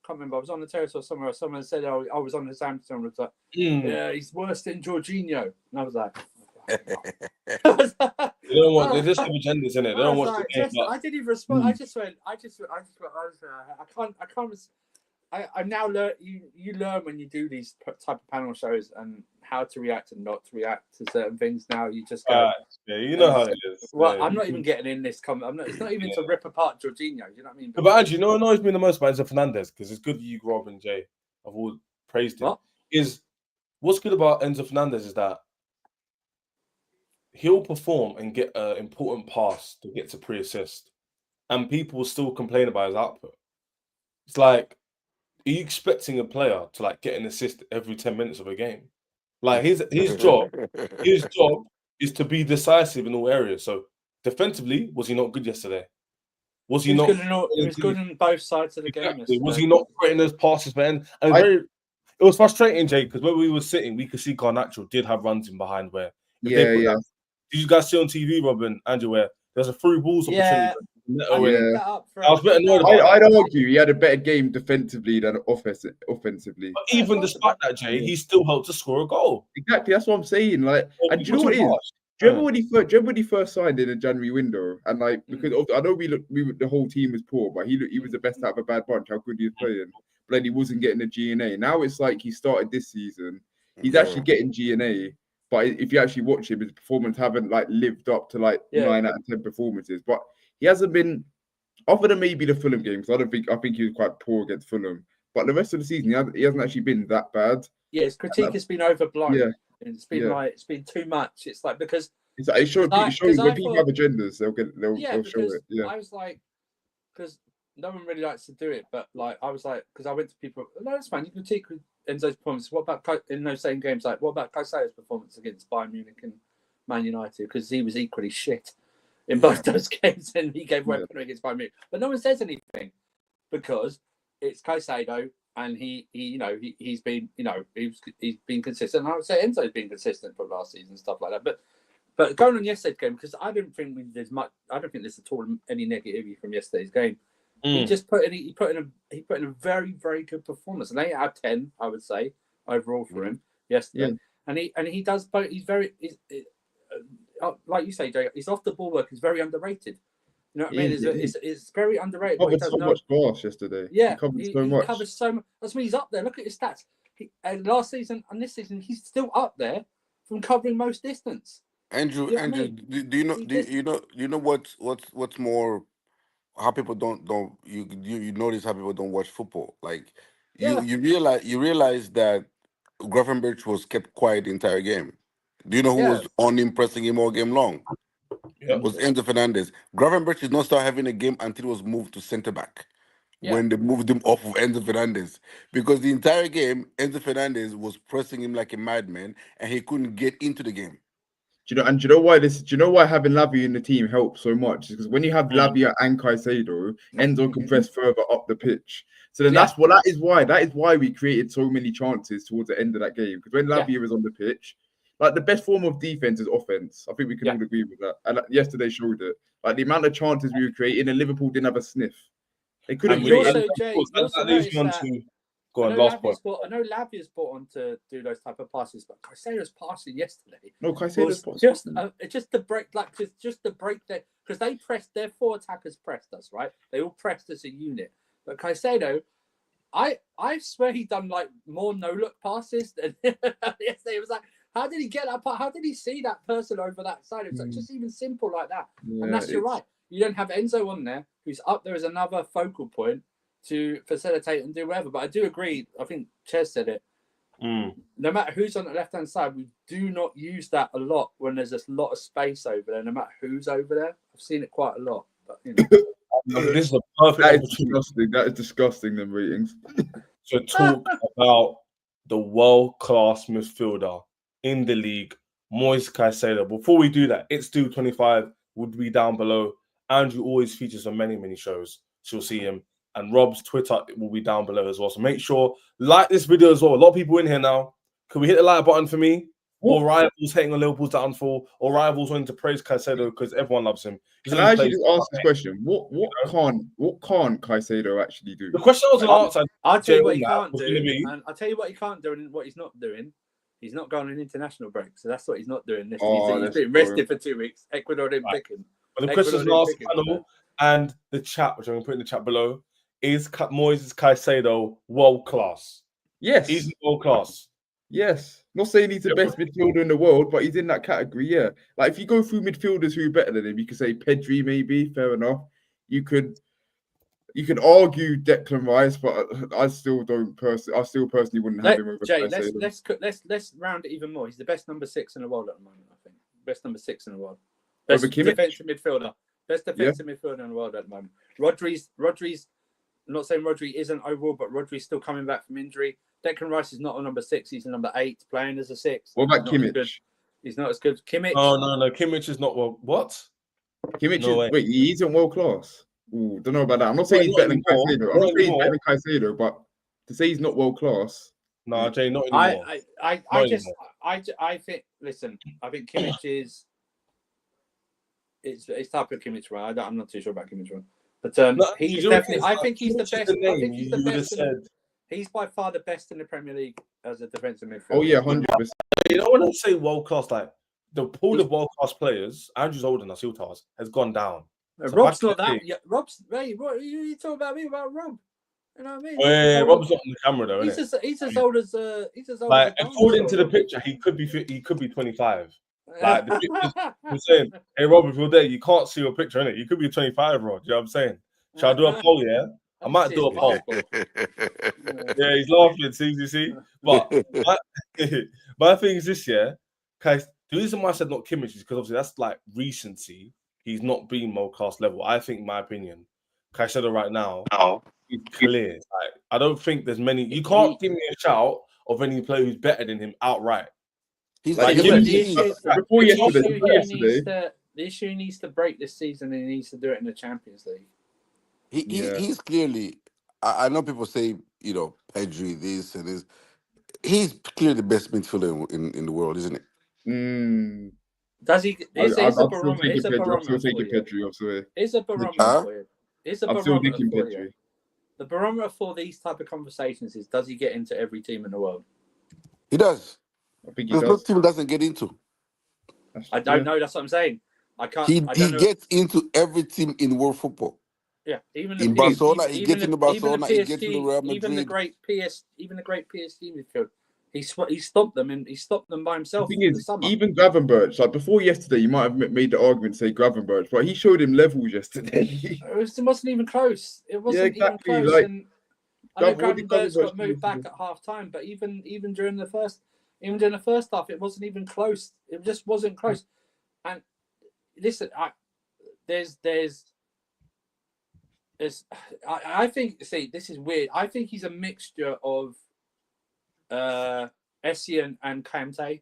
S3: Can't remember. I was on the terrace or somewhere. Someone said, "Oh, I was on the Southampton." I was like, "Yeah, he's worse than Jorginho." And I was like,
S1: They don't want. They just have agendas in it. They don't watch the game.
S3: I didn't even respond. I can't. I now learn. You learn when you do these type of panel shows and how to react and not to react to certain things. Now you just go.
S1: Yeah, you know how it is.
S3: Well,
S1: yeah.
S3: I'm not even getting in this comment. It's not even to rip apart Jorginho. You know what I mean?
S1: But Andrew, you know what annoys me the most about Enzo Fernandez, because it's good that you, Rob and Jay, have all praised him. What's good about Enzo Fernandez is that he'll perform and get an important pass to get to pre-assist, and people will still complain about his output. It's like, are you expecting a player to like get an assist every 10 minutes of a game? Like his job is to be decisive in all areas. So defensively, was he not good yesterday? Was he not?
S3: He was good on both sides of the game. Yesterday.
S1: Was he not creating those passes for end? And it was frustrating, Jay, because when we were sitting, we could see Garnacho did have runs in behind where. Did you guys see on TV, Robin, Andrew, where there's a through balls opportunity? I was a bit annoyed about
S2: I'd argue he had a better game defensively than offensively.
S1: But even despite that, Jay, he still helped to score a goal.
S2: Exactly, that's what I'm saying. Like, and do you know what it is? Do you remember when he first signed in the January window? And like, because I know the whole team was poor, but he was the best out of a bad bunch. How good he was playing, but he wasn't getting the GNA. Now it's like he started this season. He's actually getting GNA. But if you actually watch him, his performance haven't like lived up to like 9 out of 10 performances. But he hasn't been, other than maybe the Fulham game, because I think he was quite poor against Fulham. But the rest of the season, he hasn't actually been that bad.
S3: Yeah, his critique has been overblown. Yeah, it's been too much. It's like because
S2: it shows when people have agendas, they'll show it. Yeah,
S3: I was like, because no one really likes to do it, but like I was like, because I went to people, no, it's fine. You can critique Enzo's performance. What about in those same games? Like, what about Caicedo's performance against Bayern Munich and Man United? Because he was equally shit in both those games, and he gave away against Bayern Munich. But no one says anything because it's Caicedo, and he's been been consistent. And I would say Enzo's been consistent for last season and stuff like that. But going on yesterday's game, because I don't think there's at all any negativity from yesterday's game. He just put in a very, very good performance. An 8 out of 10, I would say, overall for him yesterday. Yeah. And he does both. He's very, like you say, Jay. His off the ball work is very underrated. You know what I mean? It's very underrated.
S2: He covered so much glass yesterday.
S3: Yeah,
S2: he covers
S3: so much. That's when he's up there. Look at his stats. Last season and this season, he's still up there from covering most distance.
S4: Andrew, do you know what's more? How people don't you notice how people don't watch football. Like you realize that Gravenberch was kept quiet the entire game. Do you know who was on him, pressing him all game long? It was Enzo Fernandez. Gravenberch did not start having a game until he was moved to centre back. When they moved him off of Enzo Fernandez, because the entire game Enzo Fernandez was pressing him like a madman, and he couldn't get into the game.
S2: Do you know why having Lavia in the team helps so much? Because when you have Lavia and Caicedo, Enzo can press further up the pitch. So then that is why we created so many chances towards the end of that game. Because when Lavia was on the pitch, like the best form of defense is offense. I think we can all agree with that. And yesterday showed it. Like the amount of chances we were creating, and Liverpool didn't have a sniff. They couldn't.
S3: You
S2: Create
S3: also, Jay, you also noticed that. I know Lavia's bought on to do those type of passes, but Caicedo's passing yesterday.
S2: No, Caicedo's
S3: just to break, like just to break their, because they pressed, their 4 attackers pressed us, right? They all pressed as a unit. But Caicedo, I swear he done like more no look passes than yesterday. It was like, how did he get that part? How did he see that person over that side? It was like just even simple like that. And that's you're right. You don't have Enzo on there, who's up there as another focal point to facilitate and do whatever. But I do agree. I think Ches said it. No matter who's on the left-hand side, we do not use that a lot when there's a lot of space over there, no matter who's over there. I've seen it quite a lot. But, you know.
S1: This is a perfect
S2: That is
S1: opportunity.
S2: disgusting. That is disgusting, them ratings.
S1: To talk about the world-class midfielder in the league, Moise Caicedo. Before we do that, it's due 25 would be down below. Andrew always features on many shows. So you'll see him. And Rob's Twitter will be down below as well. So make sure, like this video as well. A lot of people in here now. Can we hit the like button for me? Or rivals hating on Liverpool's downfall, or rivals wanting to praise Caicedo because everyone loves him.
S2: Can I actually just ask this question? What can't Caicedo actually do?
S1: The question was answered.
S3: I'll tell you what he can't do. And I'll tell you what he can't do and what he's not doing. He's not going on an international break. So that's what he's not doing. He's been rested for 2 weeks. Ecuador didn't pick him.
S1: But the question's last panel and the chat, which I'm going to put in the chat below, is Moises Caicedo world class?
S2: Yes.
S1: He's world class.
S2: Yes. Not saying he's the best midfielder in the world, but he's in that category, yeah. Like if you go through midfielders who are better than him, you could say Pedri maybe, fair enough. You could argue Declan Rice, but I still personally wouldn't have him over
S3: Jay,
S2: Caicedo.
S3: let's round it even more. He's the best number 6 in the world at the moment, I think. Best number 6 in the world.
S2: Best
S3: Best defensive midfielder. Best defensive midfielder in the world at the moment. Rodri's I'm not saying Rodri isn't overall, but Rodri's still coming back from injury. Declan Rice is not a number 6, he's a number 8, playing as a 6.
S2: What about Kimmich?
S3: He's not as good. Kimmich.
S1: Oh no, Kimmich is not well. What?
S2: Kimmich wait, he isn't world class. Ooh, don't know about that. I'm not saying he's better than Caicedo. I'm not saying he's better than Caicedo, but to say he's not world class.
S1: No, Jay, not anymore.
S3: I think. Listen, I think Kimmich is. It's type of Kimmich, right? I'm not too sure about Kimmich, right? But he's definitely. I think he's the best. I think he's the best. He's by far the best in the Premier League as a defensive midfielder.
S2: Oh yeah, 100%.
S1: You know when I say world class, like the pool of world class players, Andrew's older than us, has gone down.
S3: So Rob's not that. Yeah, Rob's. Hey, what you talking about me about Rob? You know what I mean?
S1: Yeah, Rob's not on the camera though.
S3: He's as old as
S1: like according to the picture, he could be 25. Like the pictures, I'm saying, hey Rob, if you're there, you can't see your picture in it. You could be 25, Rod. You know what I'm saying? Shall I do a poll? Yeah, I might do a poll. Yeah, he's laughing. See. But my thing is this year, guys. The reason why I said not Kimmich is because obviously that's like recency. He's not being world class level. I think, in my opinion, Caicedo right now is clear. Like, I don't think there's many. You can't give me a shout of any player who's better than him outright.
S2: He's
S3: like
S2: yesterday.
S3: The issue he needs to break this season, and he needs to do it in the Champions League.
S4: He's clearly. I know people say, you know, Pedri this and this. He's clearly the best midfielder in the world, isn't it?
S3: Does he? It's a barometer.
S2: I'm still taking Pedri. I'm sorry.
S3: It's a barometer for you.
S2: I'm still thinking Pedri.
S3: The barometer for these type of conversations is: does he get into every team in the world?
S4: He does.
S2: I think
S4: There's no team doesn't get into.
S3: I don't know. That's what I'm saying. I can't.
S4: He gets into every team in world football.
S3: Yeah, even
S4: in Barcelona, he gets into Barcelona. He gets into Real Madrid.
S3: Even the great PSG midfield. He stopped them, and he stopped them by himself.
S2: The thing is, even Gravenberch, like before yesterday, you might have made the argument to say Gravenberch, but he showed him levels yesterday.
S3: It wasn't even close. It wasn't even close.
S2: Like,
S3: and I know Gravenberch got moved back at half time, but even during the first half, it wasn't even close. It just wasn't close. And listen, I think. See, this is weird. I think he's a mixture of Essien and Kante.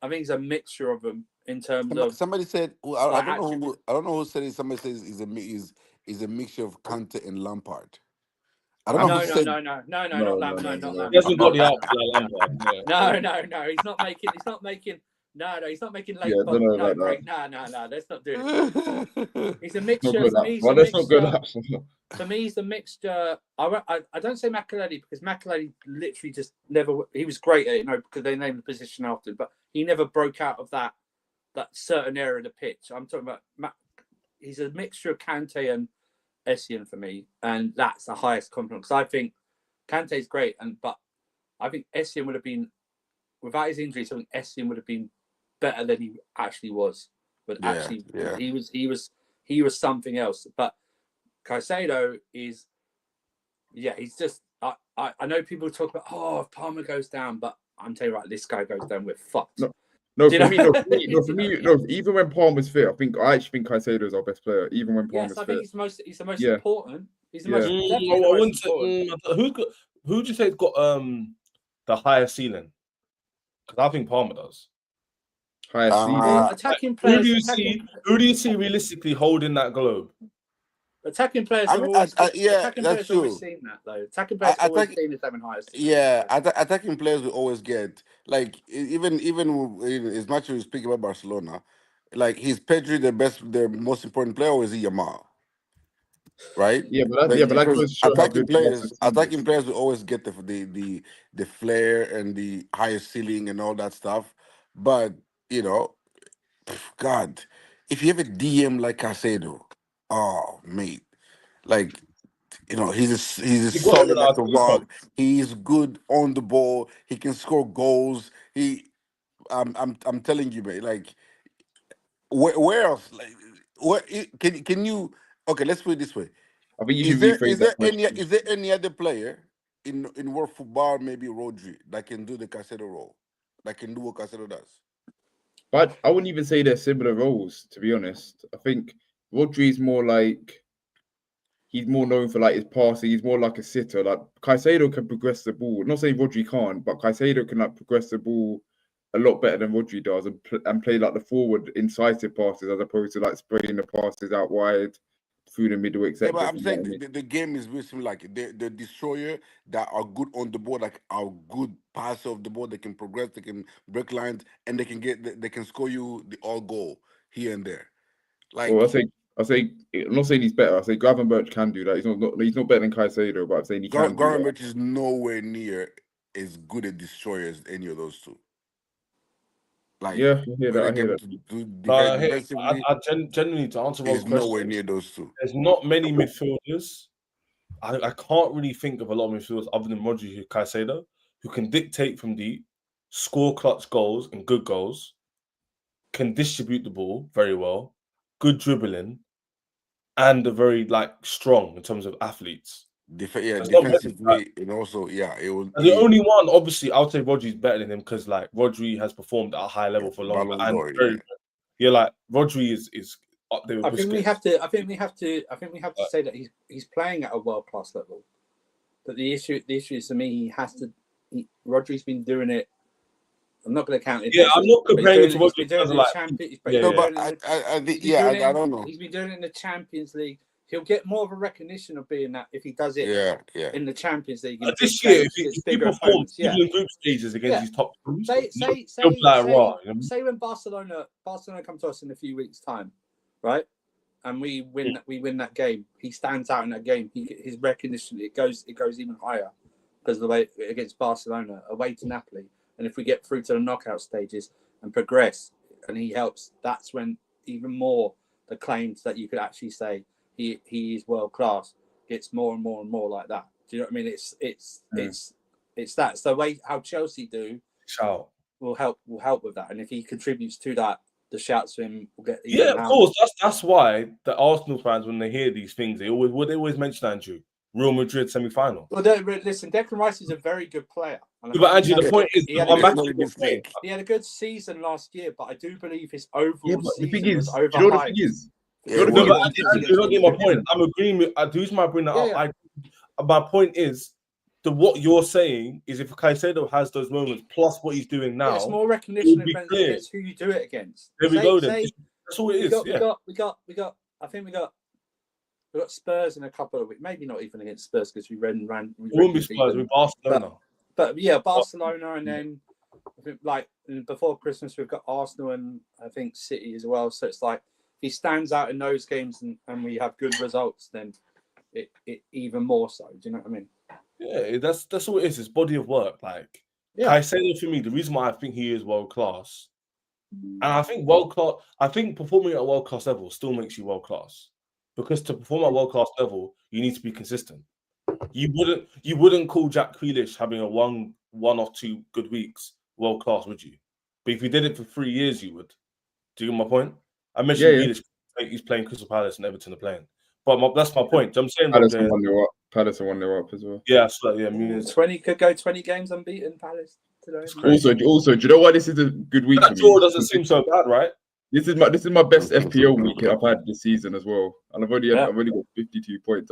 S3: I think he's a mixture of them in terms of.
S4: Somebody said, I don't know who said it. Somebody says he's a mixture of Kante and Lampard. I don't know
S3: No,
S4: who
S3: no,
S4: said.
S3: no, no, no, no, not Lam, no, not
S1: He
S3: Lam.
S1: hasn't got the outfit like Lampard.
S3: No, he's not making. He's not making late.
S2: Yeah, I don't know
S3: no,
S2: about that.
S3: great. No. Let's not do it. He's a mixture.
S2: Not good
S3: For me,
S2: that
S3: he's
S2: far.
S3: a
S2: Let's not go
S3: mixture.
S2: that far.
S3: For me, he's a mixture. I don't say Makelele because Makelele literally just never. He was great at it, because they named the position after, but he never broke out of that certain area of the pitch. I'm talking about. He's a mixture of Kante and Essien for me, and that's the highest compliment because I think Kante's great, but I think Essien would have been without his injuries. I think Essien would have been better than he actually was. But he was something else. But Caicedo is, he's just. I know people talk about if Palmer goes down, but I'm telling you right, this guy goes down, we're fucked.
S2: No,
S3: Do you know what I mean?
S2: for me, even when Palmer's fit, I actually think Caicedo is our best player. Even when Palmer's
S3: Yes, I
S2: fit,
S3: think he's the most important. He's the most.
S1: I
S3: Definitely the
S1: wouldn't
S3: most important.
S1: who do you say has got the highest ceiling? Because I think Palmer does.
S2: highest season.
S3: Well, attacking
S1: Who
S3: players.
S1: do you see realistically holding that globe?
S3: Attacking players
S4: I
S3: have
S4: mean,
S3: always.
S4: that's
S3: Players
S4: true.
S3: always seen that though. Attacking players have always seen the seven highest.
S4: Attacking players will always get like even as much as we speak about Barcelona, like is Pedri the most important player, or is he Yamal? Right?
S2: Yeah, but that
S4: Because
S2: goes to show how good
S4: attacking players will always get the flair and the highest ceiling and all that stuff. But God, if you have a DM like Caicedo, oh mate, like he's
S1: He got
S4: solid
S1: it
S4: like
S1: out
S4: a
S1: of the
S4: rock. He's good on the ball. He can score goals. I'm telling you, mate. Like where else? Like can you? Okay, let's put it this way.
S2: I think you
S4: Is
S2: should
S4: there
S2: rephrase that question.
S4: any other player in world football, maybe Rodri, that can do the Caicedo role, that can do what Caicedo does?
S2: But I wouldn't even say they're similar roles, to be honest. I think Rodri's more like he's more known for like his passing. He's more like a sitter. Like Caicedo can progress the ball. Not saying Rodri can't, but Caicedo can like progress the ball a lot better than Rodri does and play like the forward incisive passes as opposed to like spraying the passes out wide through the middle, etc.
S4: Yeah, but I'm saying the game is basically like the destroyer that are good on the board, like are good passer of the ball. They can progress, they can break lines, and they can score you the all goal here and there. Like,
S2: Well, I say, I'm not saying he's better. I say Gravenberch can do that. He's not better than Caicedo, but I'm saying he can do that.
S4: Gravenberch is nowhere near as good a destroyer as any of those two. Like,
S2: yeah, I hear that.
S4: Defensively,
S1: I genuinely, to answer Rob's
S4: is nowhere
S1: question,
S4: near those two.
S1: there's not many midfielders. I can't really think of a lot of midfielders other than Rodri Caicedo who can dictate from deep, score clutch goals and good goals, can distribute the ball very well, good dribbling, and are very strong in terms of athletes.
S4: Defensively, and also, it will.
S1: And the only one, obviously, I would say Rodri's better than him because Rodri has performed at a high level for long. Rodri is up there with
S3: I think we have to say that he's playing at a world class level. But the issue is for me, Rodri's been doing it. I'm not going to count it.
S1: Yeah, I'm not comparing it to Rodri.
S4: I don't know.
S3: He's been doing it in the Champions League. He'll get more of a recognition of being that if he does it in the Champions League.
S1: This year, if he performs even in group stages against these top teams,
S3: say when Barcelona come to us in a few weeks' time, right? And we win that game. He stands out in that game. His recognition it goes even higher because of the way against Barcelona away to Napoli. And if we get through to the knockout stages and progress, and he helps, that's when even more the claims that you could actually say he is world class gets more and more and more like that. Do you know what I mean? It's that. So the way how Chelsea do will help with that. And if he contributes to that, the shouts to him will get
S1: of course. That's why the Arsenal fans, when they hear these things, they always mention Andrew. Real Madrid semi-final.
S3: Well, listen, Declan Rice is a very good player.
S1: But Andrew, the point is,
S3: he had a good season last year, but I do believe his overall season was overhyped.
S1: You're not getting my point. I'm agreeing with. The reason why I bring that up, my point is that what you're saying is if Caicedo has those moments plus what he's doing now,
S3: it's more recognition against who you do it against.
S1: There we go. Then that's all it is.
S3: We got. I think we got We've got Spurs in a couple of weeks. Maybe not even against Spurs because we ran.
S1: It wouldn't be Spurs. We're Barcelona.
S3: But yeah, Barcelona, and then I think like before Christmas we've got Arsenal and I think City as well. So it's like if he stands out in those games and we have good results, then it even more so. Do you know what I mean?
S1: Yeah, that's all it is. It's body of work. Like
S3: Yeah.
S1: Caicedo for me, the reason why I think he is world class, and I think performing at a world class level still makes you world class. Because to perform at world class level, you need to be consistent. You wouldn't call Jack Grealish having a one or two good weeks world class, would you? But if you did it for 3 years, you would. Do you get my point? I mentioned Grealish. He's playing Crystal Palace and Everton are playing. But that's my point. I'm saying
S2: Palace won their up as well.
S1: Yeah, so yeah,
S3: 20 could go 20 games unbeaten. Palace today.
S2: Also, do you know why this is a good week?
S1: That draw doesn't seem so bad, right?
S2: This is my best FPL week I've had this season as well, and I've only got 52 points.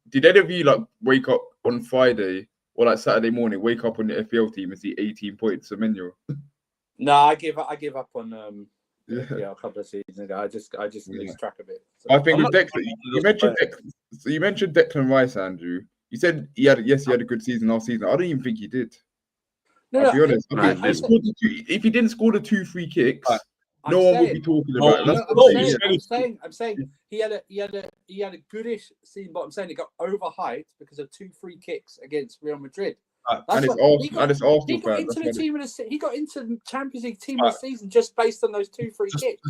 S2: Did any of you like wake up on Friday or like Saturday morning, wake up on the FPL team and see 18 points Semenyo?
S3: No, I give up on a couple of seasons ago. I just lose track of it. So.
S2: I think with Declan, you mentioned Declan Rice, Andrew. You said he had a good season last season. I don't even think he did. I'll be honest. If he didn't score the 2 free kicks, no one would be talking about it.
S3: I'm saying he had a goodish season, but I'm saying it got overhyped because of 2 free kicks against Real Madrid.
S2: And it's Arsenal
S3: he got into the Champions League team of the season just based on those 2 free kicks.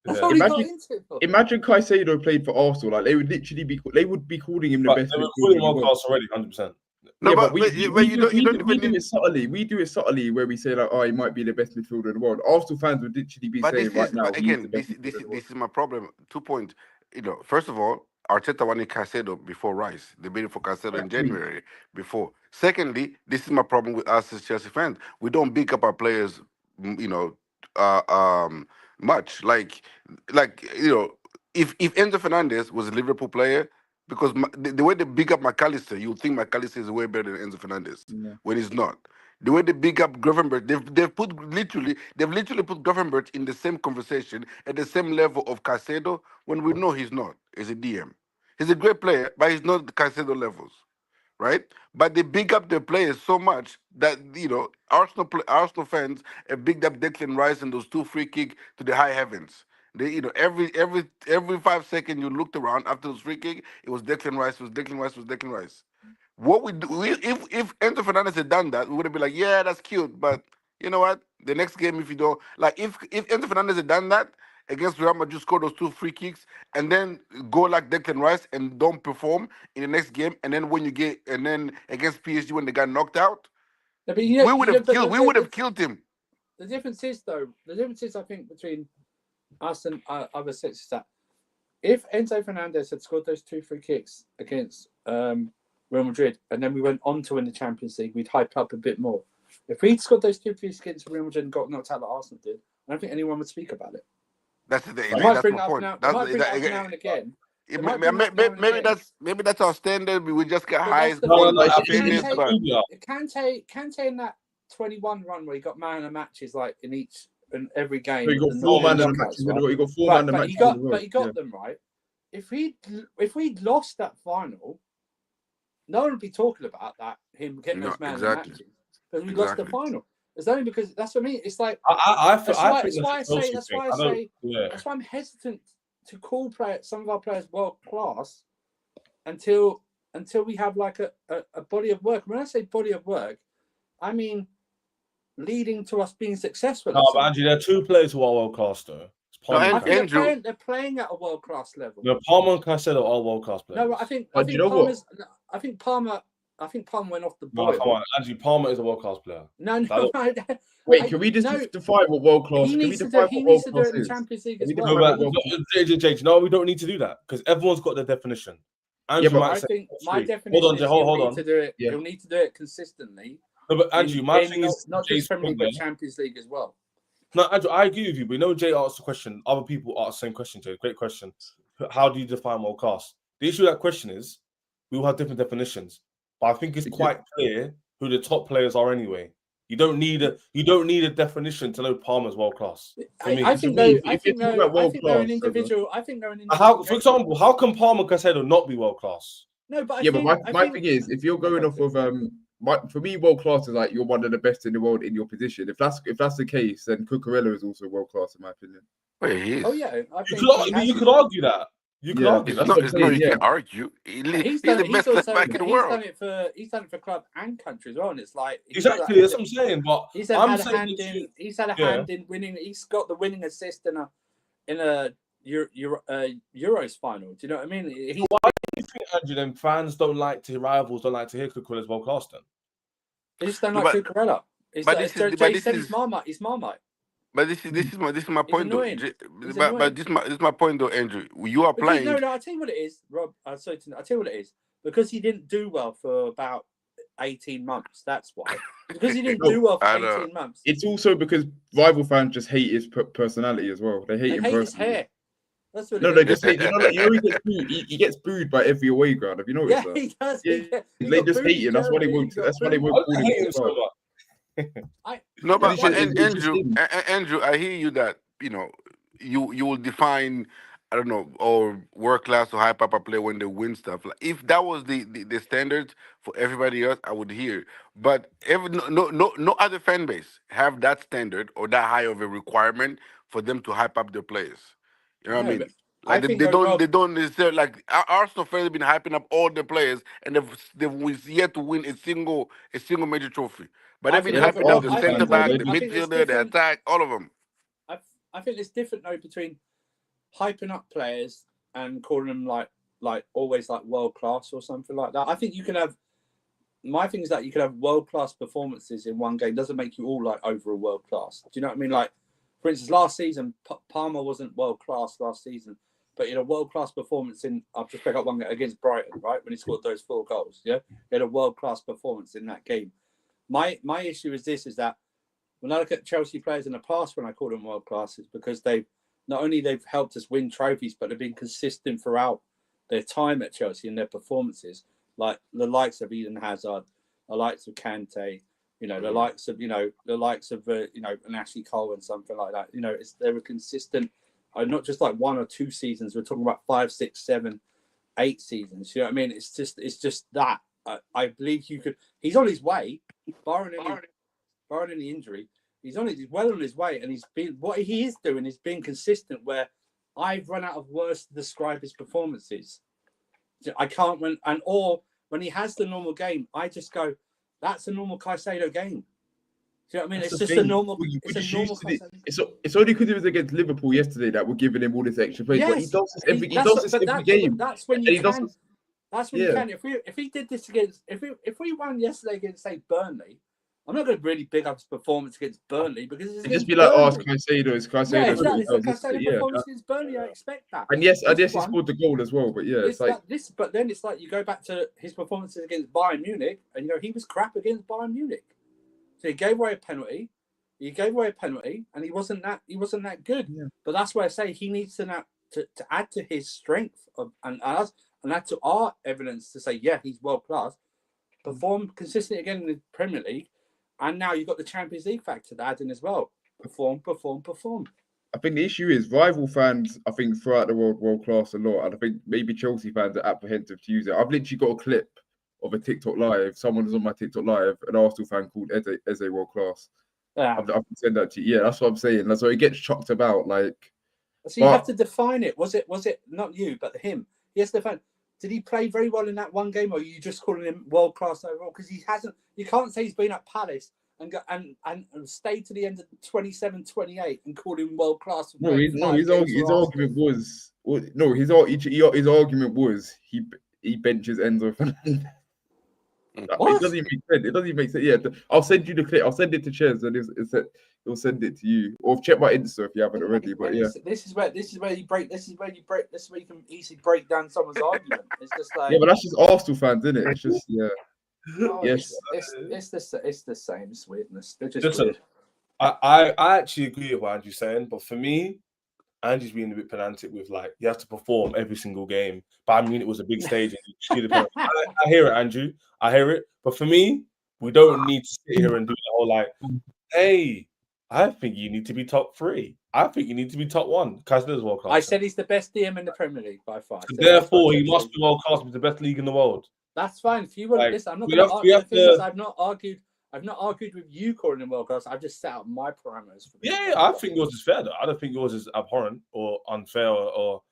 S3: That's all he got into.
S2: Imagine Caicedo played for Arsenal. Like they would literally be calling him the best.
S1: They were calling him world class already, 100%.
S2: No, but we do it subtly. We do it subtly where we say like, oh, he might be the best midfielder in the world. Arsenal fans would literally be saying right now.
S4: Again, this is my problem. 2 points. First of all, Arteta wanted Caicedo before Rice. They made it for Caicedo in January before. Secondly, this is my problem with us as Chelsea fans. We don't big up our players, much. Like if Enzo Fernandez was a Liverpool player. Because the way they big up McAllister, you would think McAllister is way better than Enzo Fernandez when he's not. The way they big up Gravenberch, they've literally put Gravenberch in the same conversation at the same level of Caicedo when we know he's not. He's a DM. He's a great player, but he's not the Caicedo levels, right? But they big up their players so much that Arsenal fans have bigged up Declan Rice and those 2 free kicks to the high heavens. They, every 5 seconds you looked around after those free kick, it was Declan Rice. What we do if Enzo Fernandez had done that, we would have been like, yeah, that's cute. But you know what? The next game, if you don't like, if Enzo Fernandez had done that against Real Madrid, score those 2 free kicks, and then go like Declan Rice and don't perform in the next game, and then against PSG when they got knocked out, we would have killed him.
S3: The difference is I think between us and other six is that if Enzo Fernandez had scored those 2 free kicks against Real Madrid and then we went on to win the Champions League, we'd hype up a bit more. If we'd scored those 2 free kicks against Real Madrid and got knocked out like Arsenal did, I don't think anyone would speak about it.
S4: That's the thing.
S3: That's
S4: my point.
S3: Now and again.
S4: Maybe that's our standard. We would just get highs.
S3: Kante in that 21 run where he got man of the matches like in every game.
S2: So he got 4 man of the matches. He got 4 man of the matches.
S3: But he got them right. If we'd lost that final, no one would be talking about that. Him getting those man of the matches because we lost the final. It's only because that's what I mean. It's like that's why I'm hesitant to call some of our players world class until we have like a body of work. When I say body of work, I mean leading to us being successful.
S1: No, but Angie, there are 2 players who are world class though.
S3: They're playing at a world class level.
S1: No, Palmer and Caicedo are world class players.
S3: No, I think Palmer went off the boil.
S1: No, come on, Angie, Palmer is a world class player.
S3: No.
S2: Wait, can we just define what world class?
S3: He needs to do it in the Champions League as well.
S1: No, we don't need to do that because everyone's got their definition. Andrew,
S3: I think my definition is hold on. You'll need to do it consistently.
S1: No, but Andrew, my thing is
S3: not just Premier League, but Champions League as well.
S1: No, Andrew, I agree with you, but you know, Jay asked the question. Other people ask the same question, Jay. Great question. How do you define world class? The issue with that question is we all have different definitions, but I think it's quite clear who the top players are anyway. You don't need a definition to know Palmer's world class. For me,
S3: I think
S2: me,
S3: though. I
S2: if you're
S3: think
S2: talking
S3: though.
S2: about
S3: I
S2: world
S3: think they're an
S2: class,
S3: individual. I think they're an individual.
S1: how, for example, how can Palmer Caicedo not be world class?
S3: No, but
S2: yeah, but my thing is, if you're going off of for me, world class is like you're one of the best in the world in your position. If that's the case, then Cucurella is also world class in my opinion.
S4: Wait, he is.
S3: Oh yeah, I
S1: You
S3: think
S1: could argue that. You could
S2: Yeah,
S1: argue
S2: that's
S1: that.
S2: what I'm
S4: It's no,
S2: saying,
S4: you
S2: yeah.
S4: can't argue.
S3: he's
S4: He's
S3: done
S4: the
S3: it.
S4: best
S3: He's
S4: left
S3: also
S4: back in the
S3: he's
S4: world.
S3: done it for club and country as well. And it's like
S1: Exactly, that's what I'm saying. But
S3: He's
S1: I'm
S3: had a
S1: saying
S3: hand
S1: that
S3: in.
S1: you-
S3: He's had a
S1: yeah.
S3: hand in winning. He's got the winning assist in a Euros final. Do you know what I mean? He,
S1: Why do you think, Andrew, then rivals don't like to hear Cucurella's world class then?
S3: they just don't
S4: No,
S3: like
S4: but-
S3: Cucurella. It's
S4: but
S3: like,
S4: this is-
S3: Jay
S4: but this
S3: said
S4: is-
S3: he's Marmite. He's Marmite.
S4: But this is my point though.
S3: annoying. He's
S4: But
S3: annoying.
S4: this is my point though, Andrew. You are
S3: Because,
S4: playing.
S3: no, I'll tell you what it is, Rob. I'll tell you what it is. Because he didn't do well for about 18 months. That's why. Because he didn't do well for
S4: I know.
S3: 18 months.
S2: It's also because rival fans just hate his personality as well. They hate
S3: They
S2: him
S3: hate his
S2: personally.
S3: hair. That's what
S2: No,
S3: it
S2: they
S3: is.
S2: just hate. He gets booed. He gets booed by every away ground. Have you noticed
S3: Yeah,
S2: that?
S3: he does.
S2: Yeah,
S3: He
S2: they
S3: got
S2: just
S3: booed
S2: hate
S3: in
S2: him. That's why they
S3: Germany.
S2: won't.
S3: He got
S2: That's why they
S3: booed.
S2: won't
S1: Why
S2: call
S1: do they
S2: him
S1: hate him so
S2: club.
S1: much?
S4: No, but
S2: It's just- it's
S4: Andrew,
S2: just him.
S4: Andrew, I hear you that you will define, I don't know, or world class or hype up a player when they win stuff. Like, if that was the standard for everybody else, I would hear. But no other fan base have that standard or that high of a requirement for them to hype up their players. You know what I
S3: No,
S4: mean?
S3: but
S4: Like
S3: I think
S4: they
S3: though,
S4: don't
S3: Rob,
S4: necessarily like Arsenal fans have been hyping up all their players and they've yet to win a single major trophy. But
S3: I
S4: they've been
S3: think-
S4: hyping up the
S2: I think
S4: centre
S2: it's
S4: back, the
S2: different.
S3: I think it's
S4: midfielder, the
S3: different.
S4: attack, all of them.
S3: I think it's different though between hyping up players and calling them like always like world class or something like that. I think you can have. My thing is that you can have world class performances in one game. Doesn't make you all like overall world class. Do you know what I mean? Like, for instance, last season Palmer wasn't world class last season, but he had a world class performance in. I've just picked up one against Brighton, right, when he scored those 4 goals. Yeah, he had a world class performance in that game. My issue is this: is that when I look at Chelsea players in the past, when I call them world class, it's because they've helped us win trophies, but they've been consistent throughout their time at Chelsea and their performances. Like the likes of Eden Hazard, the likes of Kante, the likes of an Ashley Cole and something like that. They were consistent. Not just like 1 or 2 seasons. We're talking about 5, 6, 7, 8 seasons. You know what I mean? It's just that. I believe you could. He's on his way, barring any injury. He's well on his way, and what he is doing is being consistent. Where I've run out of words to describe his performances. I can't when he has the normal game, I just go, that's a normal Caicedo game. Do you know what I mean?
S2: That's
S3: It's
S2: the
S3: just a
S2: thing.
S3: normal.
S2: We're
S3: It's a
S2: just
S3: normal
S2: used to it.
S3: Caicedo.
S2: It's only because it was against Liverpool yesterday that we're giving him all this extra praise. But he does this every game.
S3: That's when
S2: And
S3: you
S2: he does
S3: can.
S2: this-
S3: That's when you can. If he did this against, if we won yesterday against, say, Burnley, I'm not going to really big up his performance against Burnley because it's
S2: It'd just
S3: against
S2: be like, oh, it's
S3: Burnley.
S2: Caicedo, it's Caicedo.
S3: Yeah,
S2: Look
S3: exactly.
S2: what he
S3: It's
S2: does.
S3: a Caicedo
S2: Yeah,
S3: performance against Burnley. I expect that.
S2: and yes,
S3: This
S2: he
S3: one-
S2: scored the goal as well. But yeah, it's like
S3: but then it's like you go back to his performances against Bayern Munich, and he was crap against Bayern Munich. So he gave away a penalty. And he wasn't that good.
S2: Yeah.
S3: But that's why I say he needs to add to his strength and add to our evidence to say, yeah, he's world class. Perform consistently again in the Premier League, and now you've got the Champions League factor to add in as well. Perform.
S2: I think the issue is rival fans, I think, throughout the world class a lot. And I think maybe Chelsea fans are apprehensive to use it. I've literally got a clip of a TikTok live. Someone was on my TikTok live, an Arsenal fan called Eze world class.
S3: Yeah.
S2: I can send that to you. Yeah, that's what I'm saying. So it gets chucked about. Like,
S3: So you have to define it. Was it not you, but him? Yes, define. Did he play very well in that one game, or are you just calling him world class overall? Because he hasn't. You can't say he's been at Palace and stayed to the end of 27-28 and called him world class.
S2: his argument was he benches Enzo Fernandez.
S3: What?
S2: It doesn't even make sense. It doesn't even make sense. Yeah, I'll send you the clip. I'll send it to Ches, and he'll send it to you. Or check my Insta if you haven't already. But yeah,
S3: this is where you break. This is where you can easily break down someone's argument. It's just like,
S2: yeah, but that's just Arsenal fans, isn't it? It's just yes.
S3: It's the same. It's weirdness. They're just
S1: Listen,
S3: weird.
S1: I actually agree with what Andrew's saying, but for me, Andrew's being a bit pedantic with like you have to perform every single game. But I mean, it was a big stage. And I hear it, Andrew. I hear it. But for me, We don't need to sit here and do the whole like, hey, I think you need to be top 3. I think you need to be top 1. Caicedo's world class.
S3: I said he's the best DM in the Premier League by far.
S1: So therefore, he must be world class with the best league in the world.
S3: That's fine. If you want
S1: Like,
S3: listen, I'm not
S1: we
S3: going
S1: have-
S3: to
S1: we
S3: argue.
S1: have
S3: The thing is,
S1: to-
S3: I've not argued with you calling him world class. I've just set out my parameters. For being
S1: Yeah,
S3: world
S1: I
S3: class.
S1: think yours is fair though. I don't think yours is abhorrent or unfair or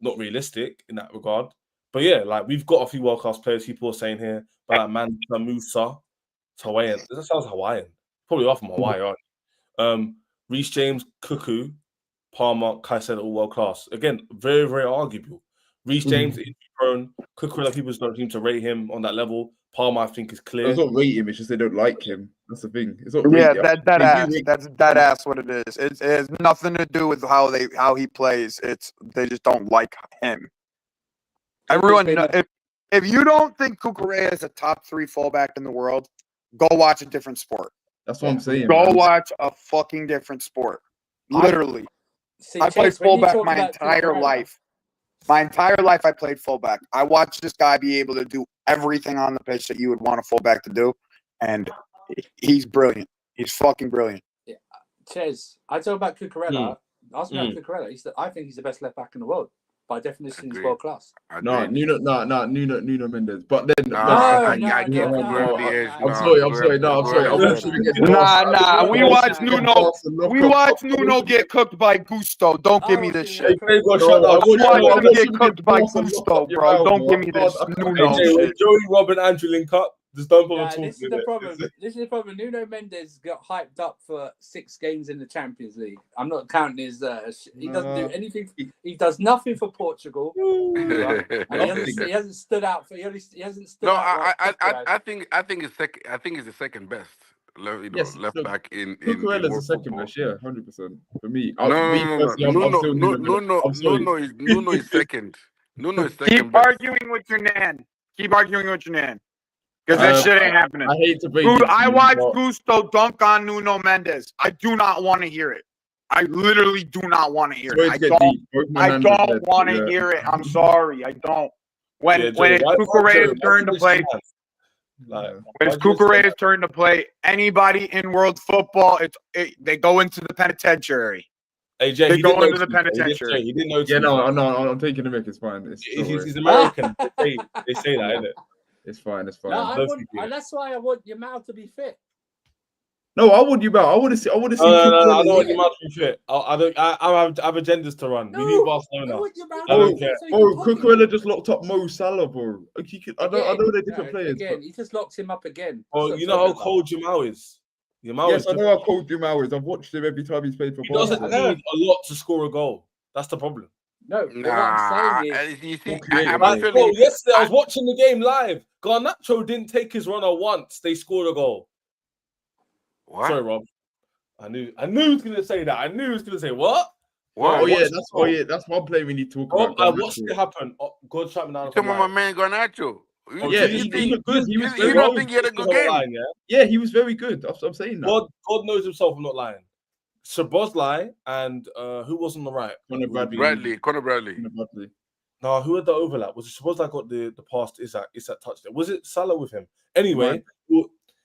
S1: not realistic in that regard. But yeah, like we've got a few world class players. People are saying here, but like Mansa Musa, it's Hawaiian. That sounds Hawaiian. Probably off from Hawaii, aren't Reece James, Cuckoo, Palmer, Caicedo, all world class. Again, very, very arguable. Reece James, injury prone. Cuckoo, people just don't seem to rate him on that level. Palmer, I think, is clear.
S2: It's not rate him. It's just they don't like him. That's the thing. It's not
S5: Yeah,
S2: rate him.
S5: that
S2: They do
S5: ass.
S2: rate-
S5: That's that ass. What it is. It has nothing to do with how he plays. They just don't like him. Everyone, if you don't think Cucurella is a top 3 fullback in the world, go watch a different sport.
S2: That's what I'm saying.
S5: Go
S2: man.
S5: watch a fucking different sport. Literally,
S3: See,
S5: I played
S3: Chase, when you
S5: fullback
S3: talk
S5: my
S3: about
S5: entire
S3: Cucurella-
S5: life. My entire life, I played fullback. I watched this guy be able to do everything on the pitch that you would want a fullback to do, and he's brilliant. He's fucking brilliant.
S3: Chase, I talk about Cucurella. Ask me about Cucurella. I think he's the best left back in the world. By definition, he's
S6: Agreed.
S3: world class.
S2: No, Nuno Mendes. But then,
S3: No,
S2: I'm
S3: no,
S2: sorry. No, I'm sorry. I wish we get
S5: Nah. We
S3: No,
S5: watched
S3: no,
S5: Nuno. We watched Nuno get cooked by Gusto. Don't give me this shit.
S1: Shut
S5: I
S1: up.
S5: watched him get cooked by Gusto, bro. Don't give me this Nuno
S1: AJ, when
S5: shit.
S1: Joey, Rob, and Andrew link up, just don't bother
S3: Nah,
S1: talking.
S3: this is the problem. This is the problem. Nuno Mendes got hyped up for 6 games in the Champions League. I'm not counting his. He doesn't do anything. He does nothing for Portugal. Right? And he hasn't stood out for. He hasn't stood
S6: No,
S3: out.
S6: I think it's second. I think he's the second best. Left back in
S2: Cucurella's the
S6: world
S2: second
S6: football.
S2: best, yeah, 100%. For me,
S6: Nuno is second. Nuno is second
S5: Keep
S6: best.
S5: arguing with your nan. Because that shit ain't happening.
S2: I hate to break
S5: Dude,
S2: it to
S5: I
S2: you,
S5: watched
S2: but-
S5: Gusto dunk on Nuno Mendes. I do not want to hear it. I literally do not want to hear
S2: Sorry
S5: it.
S2: to get deep. Both my
S5: I
S2: hands
S5: don't
S2: are dead,
S5: want to
S2: yeah.
S5: hear it. I'm sorry. I don't. When
S1: Yeah,
S5: it's
S1: Joey, why-
S5: Cucurella's turn to play,
S1: Like,
S5: when it's Cucurella's turn to play, anybody in world football, they go into the penitentiary.
S1: AJ,
S5: They
S1: he
S5: go
S1: didn't know
S5: into the penitentiary.
S1: He didn't know.
S2: Yeah, no, I'm taking the mic. It's fine.
S1: He's American. They say that, isn't it?
S2: It's fine. It's fine.
S3: No,
S1: don't think you-
S3: that's why I want Yamal to be fit.
S2: No, I want you back. I want to see.
S1: No, I don't want your mouth to be fit. I have agendas to run. We need Barcelona. I don't care.
S2: Cucurella just locked up Mo Salah, bro. Like, I know they're different players.
S3: Again,
S2: But...
S3: he just locks him up again.
S1: Oh, you know how cold Jamal is.
S2: Yes, I know how cold Jamal is. I've watched him every time he's played for
S1: He doesn't
S2: Barcelona.
S1: need a lot to score a goal. That's the problem.
S3: No, what
S6: Nah,
S3: I'm saying is,
S6: you see,
S2: Okay,
S6: I'm
S2: right.
S6: actually.
S1: Bro, yesterday I was watching the game live. Garnacho didn't take his runner once. They scored a goal.
S6: What?
S1: Sorry, Rob. I knew he was gonna say that. I knew he was gonna say what?
S6: What?
S2: Oh yeah,
S1: Watch-
S2: that's one player we need to talk
S1: Rob,
S2: about.
S1: I watched it happen. Oh, God shut me down.
S6: You
S1: if I'm
S6: talking about my
S1: lying.
S6: man Garnacho?
S1: Oh,
S2: Yeah,
S1: you
S2: he
S1: think-
S2: looked good. He was
S6: you
S2: very
S6: don't
S2: good.
S6: think he had a
S1: I'm
S6: good
S1: not
S6: game?
S1: lying, yeah?
S2: Yeah, he was very good. I'm saying that.
S1: God knows himself. I'm not lying. Szoboszlai and who was on the right?
S2: Conor Bradley.
S6: Connor Bradley.
S1: No, who had the overlap? Was it Szoboszlai got the pass to Isak touchdown? Was it Salah with him? Anyway,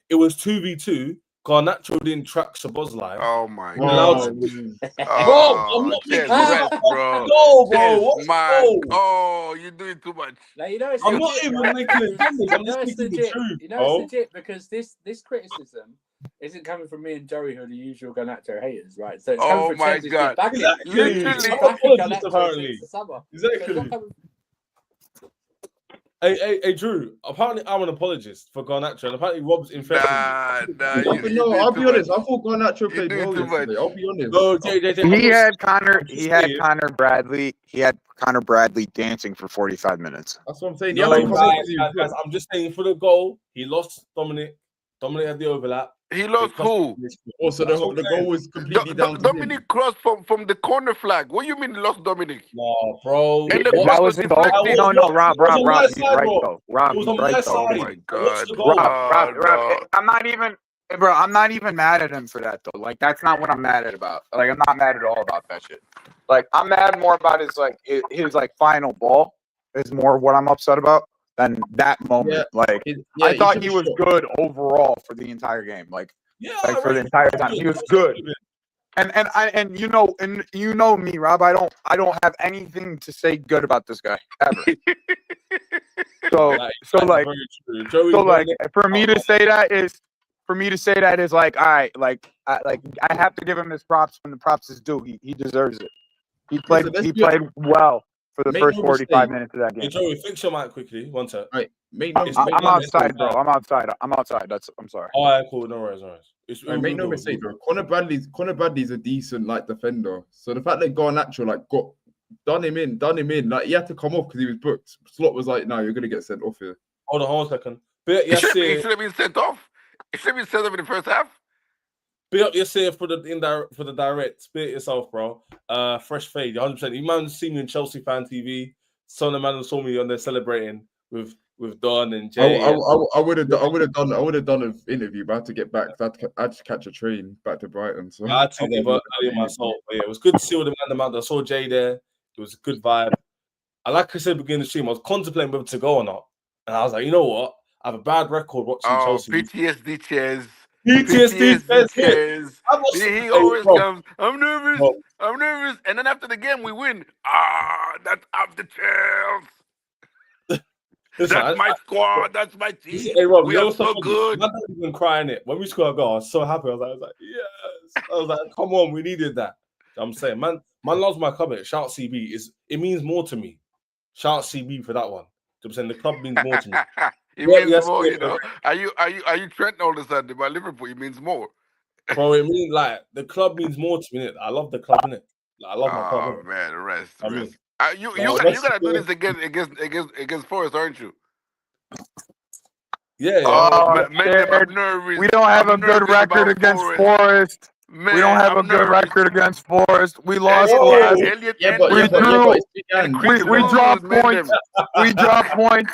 S1: it was 2v2. Garnacho didn't track Szoboszlai.
S6: Oh my
S1: We're allowed
S6: god.
S1: to-
S6: Oh,
S1: I'm not
S6: Chess,
S1: making
S6: rest,
S1: that
S6: bro.
S1: No, bro.
S6: Chess,
S1: What's
S6: man.
S1: goal?
S6: Oh, you're doing too much.
S3: like, you know, it's
S1: I'm not
S3: legit,
S1: even
S3: right?
S1: making it business. I'm
S3: You know,
S1: just
S3: it's
S1: speaking the
S3: legit.
S1: truth,
S3: You know,
S1: bro.
S3: it's legit because this criticism isn't coming from me and Joey, who are the usual Garnacho haters, right? So it's coming
S6: Oh
S3: from
S6: my
S3: Chase, who's
S6: God.
S3: been backing-
S1: Exactly.
S3: who's been
S6: Literally.
S3: backing
S1: Apologies,
S3: Garnacho
S1: apparently.
S3: since the summer.
S1: Exactly.
S3: So it's not coming-
S1: Hey, Drew. Apparently, I'm an apologist for Garnacho, and apparently Rob's in favor.
S6: Nah,
S2: No, I'll be honest. I thought Garnacho played
S6: doing
S2: well
S6: too much.
S2: yesterday. I'll be honest.
S1: No, JJ, I'm
S5: He
S1: not-
S5: had Connor.
S1: I'm
S5: He
S1: just
S5: had
S1: saying.
S5: Connor Bradley. He had Connor Bradley dancing for 45 minutes.
S2: That's what I'm saying.
S1: No,
S2: Yeah,
S1: guys, I'm just saying for the goal, he lost Dominic. Dominic had the overlap.
S6: He lost who?
S2: Also,
S1: That's what
S2: the
S1: I'm saying.
S2: goal was completely down to him.
S6: Dominic crossed from the corner flag. What do you mean lost Dominic?
S1: No, bro.
S6: And the
S1: What-
S5: That
S6: cross
S5: was his goal.
S6: deflected.
S5: No, Rob.
S1: It was on my
S5: He's
S1: side,
S5: right
S1: bro.
S5: though. Rob,
S1: It was
S5: he's
S1: on
S5: right
S1: my
S5: though.
S6: Oh
S1: side.
S6: my
S1: Watch
S6: god.
S1: the goal.
S5: Rob,
S6: no.
S5: I'm not even, bro. I'm not even mad at him for that though. Like that's not what I'm mad at about. Like I'm not mad at all about that shit. Like I'm mad more about his final ball is more what I'm upset about. than that moment. Like I thought he was good overall for the entire game. Like for the entire time, he was good. And you know me, Rob. I don't have anything to say good about this guy ever. So for me to say that is like, all right, like I have to give him his props when the props is due. He deserves it. He played well for the first 45 minutes of that game.
S1: Hey, Joey, fix your mic quickly. One sec.
S2: Right,
S5: I'm outside, bro. I'm outside. I'm sorry.
S1: All right, cool. No worries.
S2: Make no mistake, bro. Connor Bradley's a decent like defender. So the fact they Garnacho like done him in. Like he had to come off because he was booked. Slot was like, no, you're gonna get sent off here.
S1: Hold on 1 second.
S6: He should have been sent off. He should have been sent off in the first half.
S1: Be up yourself for the direct. Be it yourself, bro. Fresh fade, 100%. You man see me in Chelsea fan TV. Some of the man saw me on there celebrating with Don and Jay.
S2: I would have done an interview, but I had to get back. I had to catch a train back to Brighton. So
S1: I had to leave early myself. But yeah, it was good to see all the man out there. I saw Jay there. It was a good vibe. And like I said at the beginning of the stream, I was contemplating whether to go or not. And I was like, you know what? I have a bad record watching Chelsea.
S6: PTSD chairs.
S1: PTSD
S6: chairs. He always comes. I'm nervous. I'm nervous. And then after the game, we win. That's after chairs. That's my squad. That's my team.
S1: Hey, Rob,
S6: we are so good.
S1: I'm not even crying it. When we scored a goal, I was so happy. I was like, yes. I was like, come on, we needed that. I'm saying, man loves my club. Shout CB. It means more to me. Shout CB for that one. I'm saying the club means more to me.
S6: It means more, you know. Are you Trent all of a sudden by Liverpool? It means more.
S1: Bro, it means like the club means more to me. Innit? I love the club, innit? Like, I love my club.
S6: Oh man, rest. You gotta do this against Forest, aren't you?
S1: Yeah.
S6: I'm nervous.
S5: We don't have a good record against Forest.
S6: Man,
S5: we don't have a good record against Forest. We lost the last. We dropped points.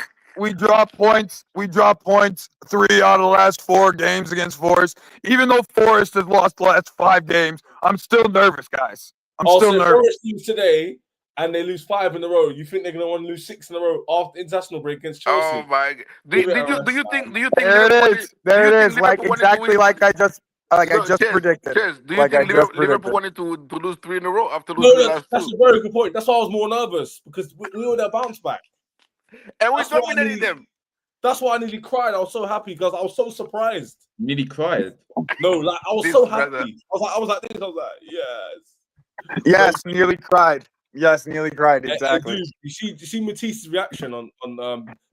S5: We dropped points 3 out of the last 4 games against Forest. Even though Forest has lost the last 5 games, I'm still nervous, guys. I'm still nervous.
S1: Forest lose today and they lose 5 in a row. You think they're gonna want to lose 6 in a row after international break against Chelsea?
S6: Oh my God! Do you think?
S5: There it is. Like exactly like I just predicted.
S6: Do you think Liverpool wanted to lose 3 in a row after losing the last 2?
S1: That's a very good point. That's why I was more nervous because we were their bounce back.
S6: And we dominated them.
S1: That's why I nearly cried. I was so happy because I was so surprised.
S2: Nearly cried?
S1: No, like I was so happy. I was like this. I was like, yes.
S5: Yes, nearly cried. Yes, nearly cried. Exactly.
S1: Dude, you see Matisse's reaction on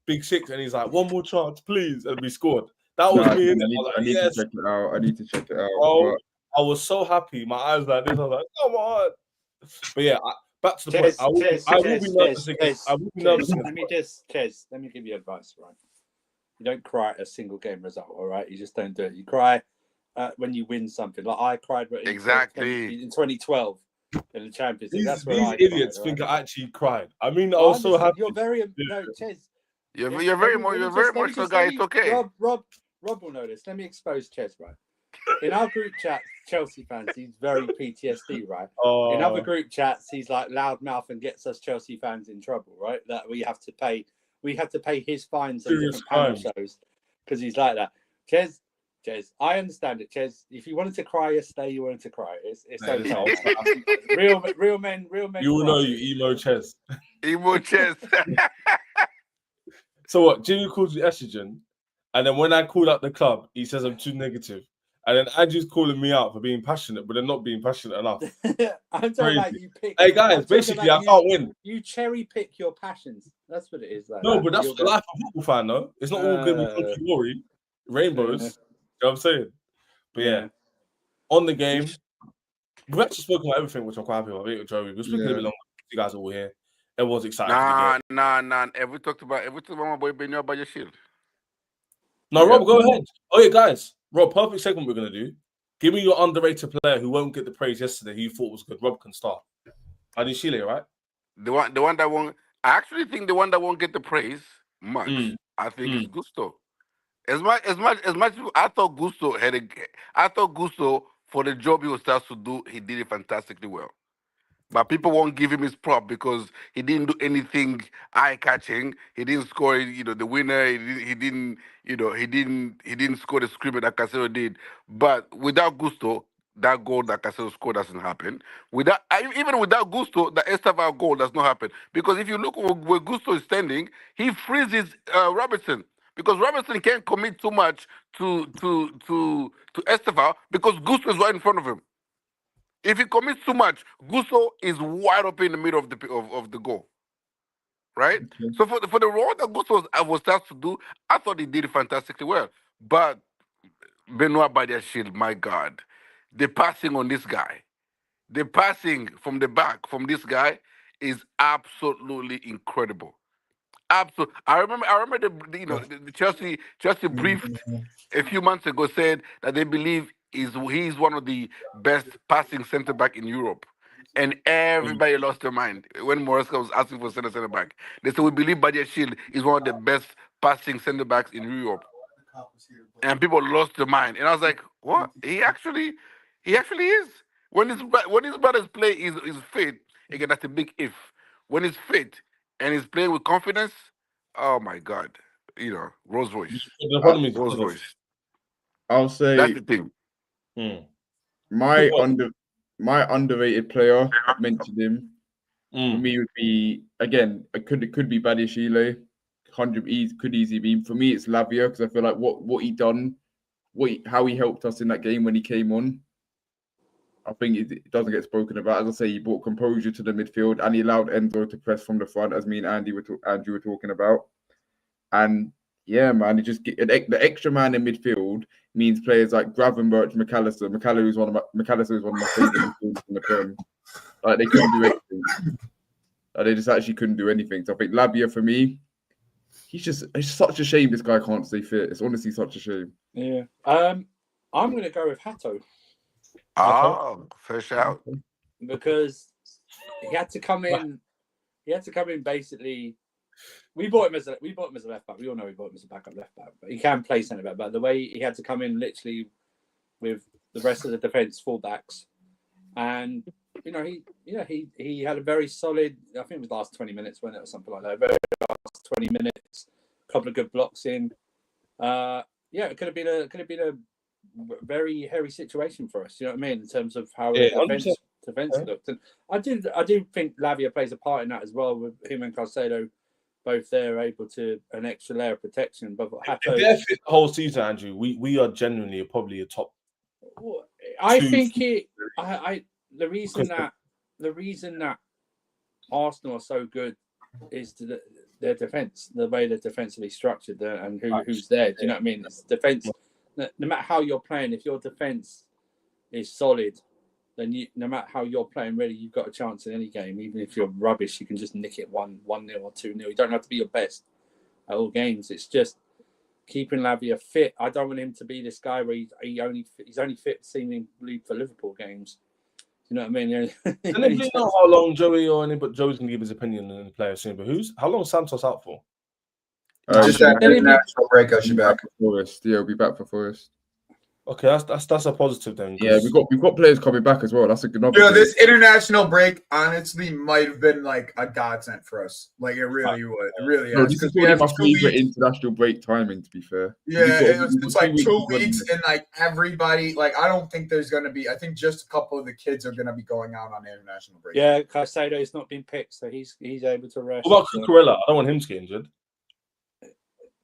S1: Big Six, and he's like, "One more chance, please," and we scored. That was me.
S2: I need to check it out. I need to check it out.
S1: Bro, I was so happy. My eyes like this. I was like, "Come on!" But yeah, back to the point. I will be nervous again. I will be nervous again.
S3: Let me give you advice, right? You don't cry at a single game result, all right? You just don't do it. You cry when you win something. Like I cried in 2012 in the Champions League. That's where
S1: these idiots think I actually cried. I mean, I was so happy.
S3: You're very Ches.
S6: You're very emotional guy. It's okay.
S3: Rob will know this. Let me expose Ches, right? In our group chat, Chelsea fans, he's very PTSD, right? In other group chats, he's like loudmouth and gets us Chelsea fans in trouble, right? That we have to pay. We have to pay his fines on different panel shows because he's like that. Ches, I understand it, Ches. If you wanted to cry yesterday, you wanted to cry. It's okay. real men.
S1: You will know you emo Ches.
S6: Emo Ches.
S1: So what? Jimmy calls you estrogen, and then when I called out the club, he says I'm too negative. And then Andrew's calling me out for being passionate, but they're not being passionate enough.
S3: I'm talking about you pick.
S1: Hey guys, basically I can't win.
S3: You cherry pick your passions. That's what it is. Like
S1: no, but that's the life of a football fan, though. It's not all good with glory, rainbows. You know what I'm saying? But yeah, on the game, we've actually spoken about everything, which I'm quite happy about. Joey, we're speaking a bit longer. You guys are all here. Everyone's excited.
S6: Nah. We talked about my boy Benio about your shield.
S1: No, Rob, go ahead. Oh yeah, guys. Rob, perfect segment we're going to do. Give me your underrated player who won't get the praise yesterday, who you thought was good. Rob can start. Adishile, right?
S6: The one that won't... I actually think the one that won't get the praise much, I think is Gusto. As much I thought Gusto for the job he was tasked to do, he did it fantastically well. But people won't give him his prop because he didn't do anything eye-catching. He didn't score, the winner. He didn't score the scrimmage that Caicedo did. But without Gusto, that goal that Caicedo scored doesn't happen. Even without Gusto, the Estevao goal does not happen. Because if you look where Gusto is standing, he freezes Robertson. Because Robertson can't commit too much to Estevao because Gusto is right in front of him. If he commits too much, Gusto is wide open in the middle of the goal, right?
S2: Okay.
S6: So for the role that Gusto was tasked to do, I thought he did it fantastically well. But Benoit Badiashile, my God, the passing on this guy, the passing from the back from this guy is absolutely incredible. Absolutely. I remember the Chelsea briefed a few months ago said that they believe he's one of the best passing centre back in Europe. And everybody lost their mind when Maresca was asking for centre back. They said we believe Badiashile is one of the best passing centre backs in Europe. And people lost their mind. And I was like, what? He actually is. When his brothers play is fit, again, that's a big if. When he's fit and he's playing with confidence, oh my God. Rolls Royce.
S1: The problem is
S6: Rolls Royce.
S2: I'll say
S6: That's the thing.
S2: my underrated player, I've mentioned him. For me, would be again. It could be Badiashile. 100 could easily be. For me, it's Lavia because I feel like what he done, how he helped us in that game when he came on. I think it doesn't get spoken about. As I say, he brought composure to the midfield and he allowed Enzo to press from the front, as me and Andrew were talking about. And yeah, man, it just the extra man in midfield means players like Gravenberch, McAllister. McAllister is one of my favorite midfielders in the Prem. Like they couldn't do anything. They just actually couldn't do anything. So I think Lavia for me, it's such a shame this guy can't stay fit. It's honestly such a shame.
S3: Yeah. I'm going to go with Hato.
S6: Oh, fish out.
S3: Because he had to come in. He had to come in basically. We bought him as a left back. We all know we bought him as a backup left back, but he can play centre back. But the way he had to come in, literally, with the rest of the defence fullbacks, and he had a very solid. I think it was the last 20 minutes, when it was something like that. Very last 20 minutes, a couple of good blocks in. It could have been a very hairy situation for us. You know what I mean, in terms of how the defence looked. And I do think Lavia plays a part in that as well, with him and Caicedo both there able to an extra layer of protection. But Hato,
S1: if they're fit the whole season, Andrew, we are genuinely probably a top.
S3: I think the reason that Arsenal are so good is their defence, the way they're defensively structured and who's there. Do you know what I mean? It's defence. No matter how you're playing, if your defence is solid, then no matter how you're playing, really, you've got a chance in any game. Even if you're rubbish, you can just nick it 1-0 or 2-0. You don't have to be your best at all games. It's just keeping Lavia fit. I don't want him to be this guy where he's only fit seemingly for Liverpool games. You know what I mean?
S1: And if you know how long Joey or anything, but Joey's gonna give his opinion on the player soon. But how long is Santos out for?
S7: Just after the national break, I should be back
S2: for Forest. Yeah, we'll be back for Forest.
S1: Okay, that's a positive then.
S2: Yeah, we've got players coming back as well. That's a good number.
S7: This international break honestly might have been like a godsend for us. Like it really was. It really is.
S2: This is pretty much favorite international break timing, to be fair.
S7: Yeah, it's like 2 weeks, and like everybody, like I don't think there's gonna be. I think just a couple of the kids are gonna be going out on the international break.
S3: Yeah, Caicedo's not been picked, so he's able to rest.
S1: What about Cucurella? I don't want him to get injured.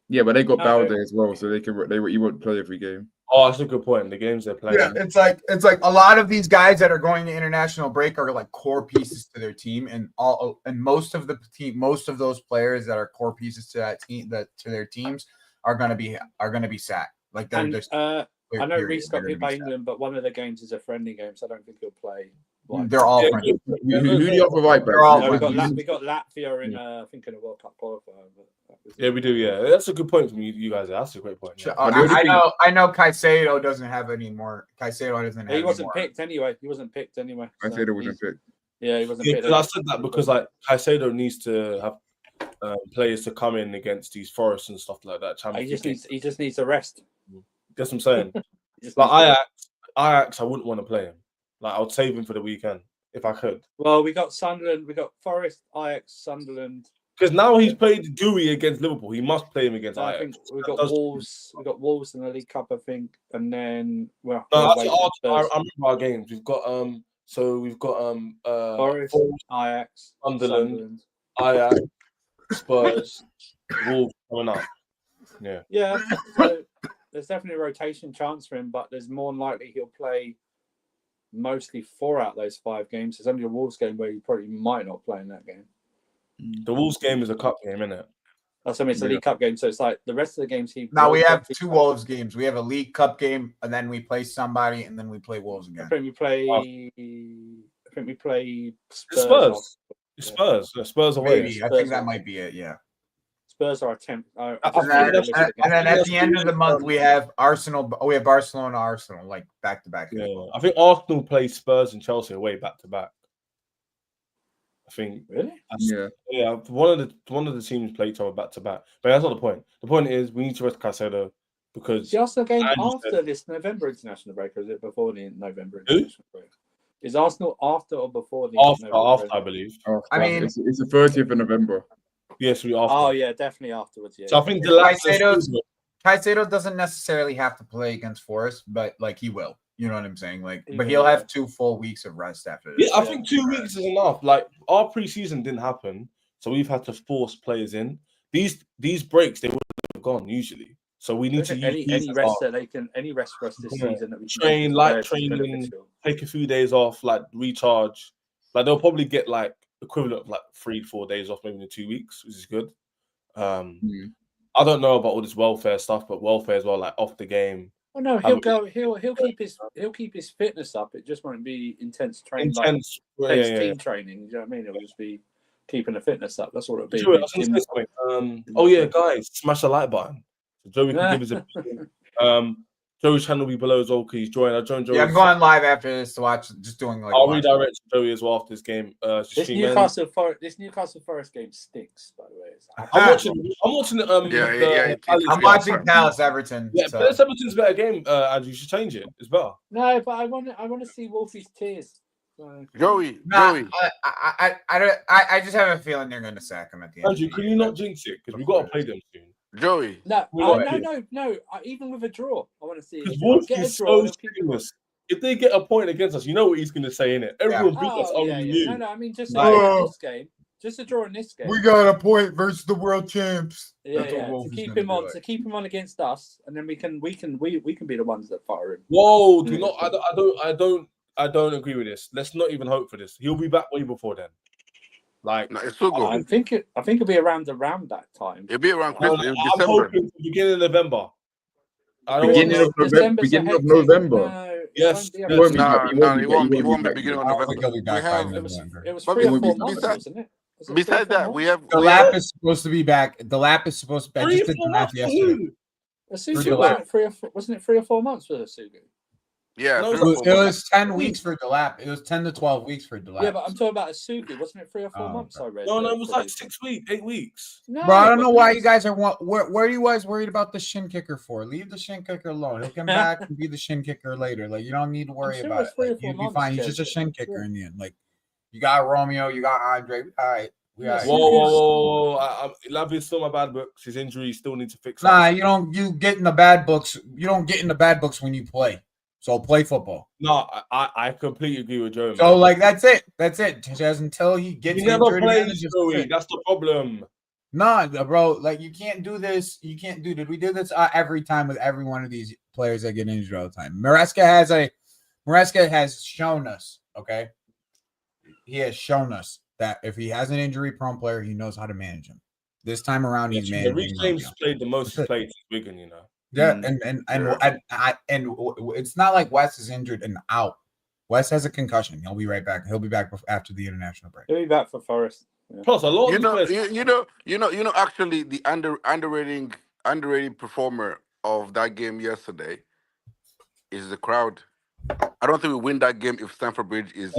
S2: Yeah, but they got Balde as well, so he won't play every game.
S1: Oh, that's a good point. The games they're playing.
S7: Yeah, it's like a lot of these guys that are going to international break are like core pieces to their team, and most of those players that are core pieces to that team, to their teams, are going to be sacked. Like they're just.
S3: I know Reece got picked by England, but one of the games is a friendly game, so I don't think he'll play.
S7: They're all friendly.
S2: Who do you offer right back?
S3: We got Latvia in I think in a World Cup qualifier.
S1: Yeah, we do. Yeah, that's a good point from you guys. That's a great point. Yeah.
S7: I know. Caicedo doesn't have any more. Caicedo doesn't have.
S3: He wasn't picked anyway.
S2: Caicedo wasn't picked.
S3: Yeah, he wasn't picked.
S1: I said that because like Caicedo needs to have players to come in against these Forests and stuff like that.
S3: He just needs a rest.
S1: That's what I'm saying. Like Ajax, I wouldn't want to play him. Like I would save him for the weekend if I could.
S3: Well, we got Sunderland, we got Forest, Ajax, Sunderland.
S1: Because now he's played Gooey against Liverpool. He must play him against
S3: I
S1: Ajax.
S3: think we got Wolves. We got Wolves in the League Cup, I think, and then
S1: No, actually, I remember our games. We've got
S3: Forest, Ajax,
S1: Sunderland, Ajax, Spurs, Wolves coming up. Yeah.
S3: Yeah. So there's definitely a rotation chance for him, but there's more than likely he'll play mostly 4 out of those 5 games. There's only a Wolves game where he probably might not play in that game.
S1: The Wolves game is a cup game, isn't it?
S3: That's it's a League Cup game, so it's like the rest of the games he.
S7: Now we have 2 Wolves games. We have a League Cup game, and then we play somebody, and then we play Wolves again.
S3: I think we play. I think we play
S1: Spurs. Spurs away.
S7: Maybe. I think that might be it. Yeah.
S3: Spurs are attempt.
S7: And then at the end of the month we have Arsenal. We have Barcelona, Arsenal, like back to back.
S1: Yeah, I think Arsenal play Spurs and Chelsea away back to back. I think
S3: really.
S1: Yeah, one of the teams play each other back to back, but that's not the point. The point is we need to rest Caicedo because
S3: the Arsenal game after this November international break, or is it before the November international break? Is Arsenal after or before the
S1: after I believe.
S2: I mean, it's the 30th of November.
S1: Yes, we after.
S3: Oh yeah, definitely afterwards. Yeah.
S1: So I think
S7: Caicedo doesn't necessarily have to play against Forest, but like he will. You know what I'm saying? Like, but he'll have 2 full weeks of rest after this.
S1: Yeah, I think 2 weeks is enough. Like our preseason didn't happen, so we've had to force players in. These breaks they would have gone usually. So we need to use
S3: any rest that they can, any rest for us this season that we
S1: train, light training, take a few days off, like recharge. Like they'll probably get like equivalent of like 3-4 days off maybe in 2 weeks, which is good. I don't know about all this welfare stuff, but welfare as well, like off the game.
S3: Oh no, he'll go. He'll keep his fitness up. It just won't be intense training. Intense team training. You know what I mean? It'll just be keeping the fitness up. That's what it'll be.
S1: Sure, oh yeah, guys, smash the like button. So Joey can give us a. Joey's channel will be below as well because he's joined. I joined Joey.
S7: Yeah, I'm going live after this to watch. Just doing like.
S1: I'll redirect Joey as well after this game.
S3: This Newcastle Forest game stinks. By the way,
S1: I'm watching.
S7: I'm watching Palace Everton.
S1: Yeah,
S7: so.
S1: Palace Everton's a better game. Andrew, you should change it. It's better.
S3: No, but I want to see Wolfie's tears.
S6: Joey.
S7: I just have a feeling they're going to sack him at the end.
S1: Andrew, can you not jinx it? Because we've got to play them soon.
S6: Joey.
S3: No. Even with a draw, I want to see.
S1: If they get a point against us, you know what he's going to say in it. Everyone beat us.
S3: No, I mean just a draw in this game. Just a draw in this game.
S7: We got a point versus the world champs.
S3: Yeah. To keep him on against us, and then we can be the ones that fire him.
S1: Whoa! I don't agree with this. Let's not even hope for this. He'll be back way before then. Like
S6: it's so good.
S3: I think it'll be around that time.
S6: It'll be around Christmas,
S1: I'm
S6: December.
S1: hoping beginning of November.
S2: Beginning of November.
S1: Yes.
S6: He won't be beginning of November.
S3: It was 3 or 4 months, wasn't it?
S6: Besides that, we have
S7: the lap is supposed to be back. The lap is supposed to be. I just did the math yesterday.
S3: Wasn't it 3 or 4 months for the Sugu?
S6: Yeah,
S7: it was 10 weeks for Delap. It was 10 to 12 weeks for Delap.
S3: Yeah, but I'm talking about a Sugu. Wasn't it 3 or 4 months? I read.
S1: No, it was like 6 weeks, 8 weeks.
S7: No, bro, I don't know why you guys are. Where are you guys worried about the shin kicker for? Leave the shin kicker alone. He'll come back and be the shin kicker later. Like you don't need to worry about it. Like, you'll be fine. He's just a shin kicker in the end. Like you got Romeo, you got Andre. All right.
S1: Whoa. Lavi is still my bad books. His injury still needs to fix.
S7: Nah, you don't. You get in the bad books. You don't get in the bad books when you play. So play football.
S1: No, I completely agree with Joe.
S7: So like that's it. Just until he gets.
S1: He never plays, Joey. That's the problem.
S7: Nah, bro. Like you can't do this. You can't do this. We do this every time with every one of these players that get injured all the time. Maresca has shown us. Okay, he has shown us that if he has an injury-prone player, he knows how to manage him. This time around, he's managing.
S1: Reece James played the most plays in Wigan, you know.
S7: Yeah, and it's not like West is injured and out. West has a concussion. He'll be right back. He'll be back after the international break.
S3: He'll be back for Forest.
S1: Yeah. Plus, a lot of
S6: players. Actually, the underrated performer of that game yesterday is the crowd. I don't think we win that game if Stamford Bridge is.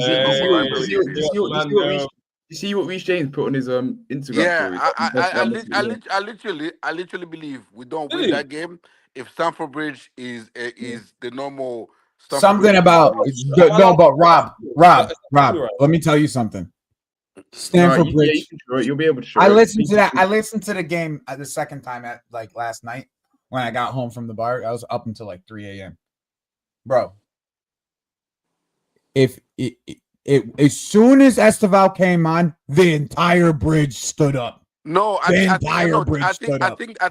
S2: You see what Reece James put on his Instagram
S6: story? I literally believe we don't win that game if Stamford Bridge is the normal
S7: something about no, but Rob, let me tell you something. Stanford Bridge.
S2: You'll be able to show
S7: I
S2: it.
S7: listened to that. I listened to the game the second time at like last night when I got home from the bar. I was up until like 3 a.m. Bro, if as soon as Estevao came on, the entire bridge stood up.
S6: No, I think the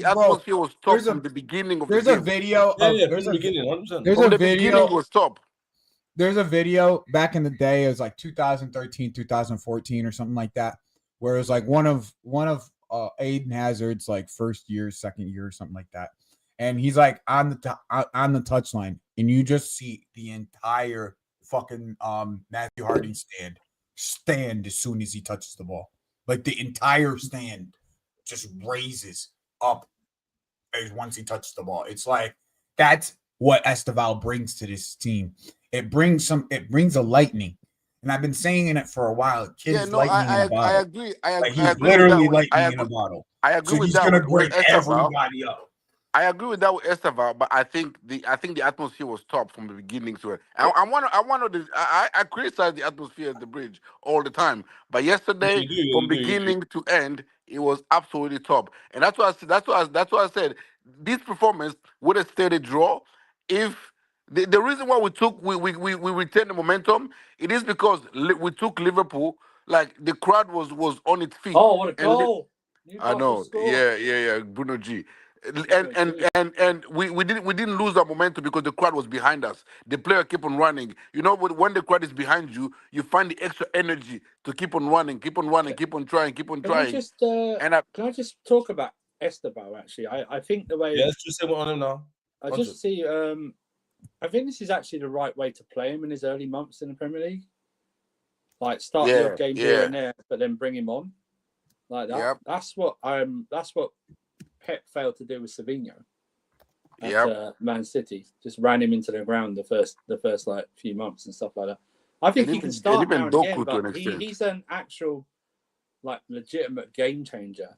S6: atmosphere was top from the beginning of the game.
S7: There's a video.
S1: There's a beginning. 100%.
S7: There's
S6: From
S7: a
S6: the
S7: video.
S6: beginning was top.
S7: There's a video back in the day. It was like 2013, 2014, or something like that, where it was like one of Aiden Hazard's like first year, second year, or something like that, and he's like on the touchline, and you just see the entire fucking Matthew Harding stand as soon as he touches the ball. Like the entire stand just raises up once he touches the ball. It's like that's what Estevao brings to this team. It brings a lightning. And I've been saying it for a while.
S6: I agree.
S7: He's literally lightning in a bottle.
S6: I agree with
S7: he's
S6: that.
S7: He's gonna bring
S6: Estevao.
S7: everybody up.
S6: I agree with that with Estevao, but I think the atmosphere was top from the beginning to it. I criticize the atmosphere at the bridge all the time, but yesterday from beginning to end, it was absolutely top, and that's why I said this performance would have stayed a draw if the reason why we retained the momentum. It is because we took Liverpool, like the crowd was on its feet.
S3: Oh, what a goal!
S6: I know, yeah, Bruno G. And we didn't lose our momentum because the crowd was behind us. The player kept on running. You know, when the crowd is behind you, you find the extra energy to keep on running, keep on trying.
S3: Can I just talk about Estevao? Actually, I think the way.
S1: Yeah, let's just say what on him now.
S3: I just see. I think this is actually the right way to play him in his early months in the Premier League. Like start the game here and there, but then bring him on like that. Yep. That's what Pep failed to do with Savinho at Man City. Just ran him into the ground the first like few months and stuff like that. I think he can start now and again, but he's an actual like legitimate game changer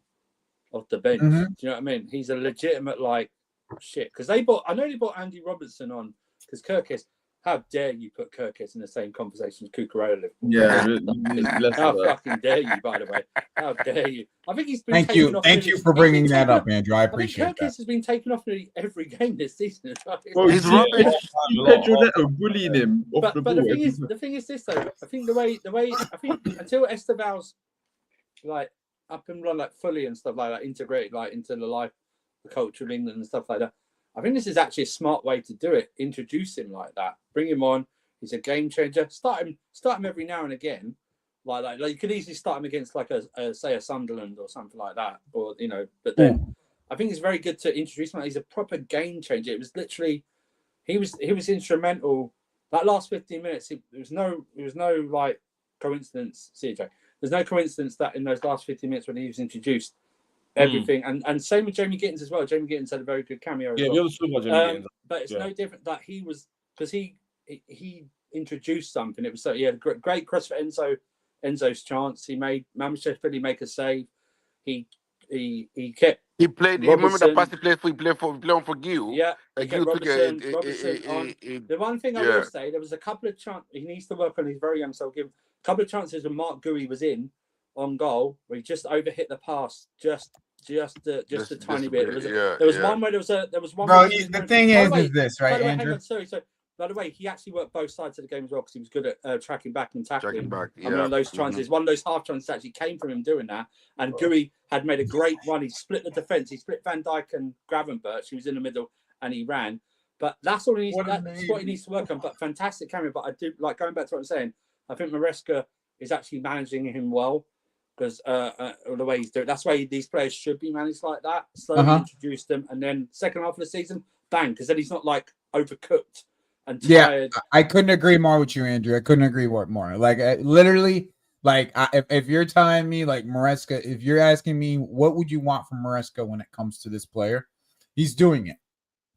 S3: off the bench.
S7: Mm-hmm.
S3: Do you know what I mean? He's a legitimate like shit because I know they bought Andy Robertson on because Kirkis. How dare you put Kirkis in the same conversation as Cucurella?
S2: Yeah,
S3: how fucking dare you? By the way, how dare you? I think he's been.
S7: Thank you for bringing that up, Andrew. I appreciate that.
S3: Kirkis has been taken off nearly every game this season.
S2: Well, he's rubbish. Pedro bullying him off the ball.
S3: The thing is this though. I think the way I think until Estevao's like up and run like fully and stuff like that, integrated like into the culture of England and stuff like that. I think this is actually a smart way to do it. Introduce him like that. Bring him on. He's a game changer. Start him every now and again. Like you could easily start him against like a Sunderland or something like that. Or but then I think it's very good to introduce him. He's a proper game changer. It was literally he was instrumental. That last 15 minutes, there was no like coincidence, CJ. There's no coincidence that in those last 15 minutes when he was introduced. Everything and same with Jamie Gittins as well. Jamie Gittins had a very good cameo.
S1: Yeah, the other two about Jamie Gittins.
S3: But it's no different that he was because he introduced something. It was so he had a great cross for Enzo's chance. He managed to really make a save. He kept.
S6: He played. You remember the pass he played for Gil?
S3: Yeah,
S6: like
S3: Gil Robertson on. The one thing I will say, there was a couple of chances. He needs to work on. He's very young, so I'll give a couple of chances when Mark Gui was in on goal where he just overhit the pass just a tiny bit. There was one where there was one.
S7: Bro, the thing is this, right, Andrew?
S3: Sorry. By the way, he actually worked both sides of the game as well because he was good at tracking back and tackling.
S6: Back,
S3: and one of those chances, one of those half chances actually came from him doing that. And Gui had made a great run. He split the defence. He split Van Dijk and Gravenberch. He was in the middle and he ran. But that's all he needs. That's what he needs to work on. But fantastic camera. But I do like going back to what I'm saying. I think Maresca is actually managing him well. Because the way he's doing, that's why these players should be managed like that. Slowly introduce them, and then second half of the season, bang, because then he's not like overcooked and tired.
S7: Yeah, I couldn't agree more with you, Andrew. I couldn't agree more. Like literally, like if you're telling me like Maresca, if you're asking me what would you want from Maresca when it comes to this player, he's doing it.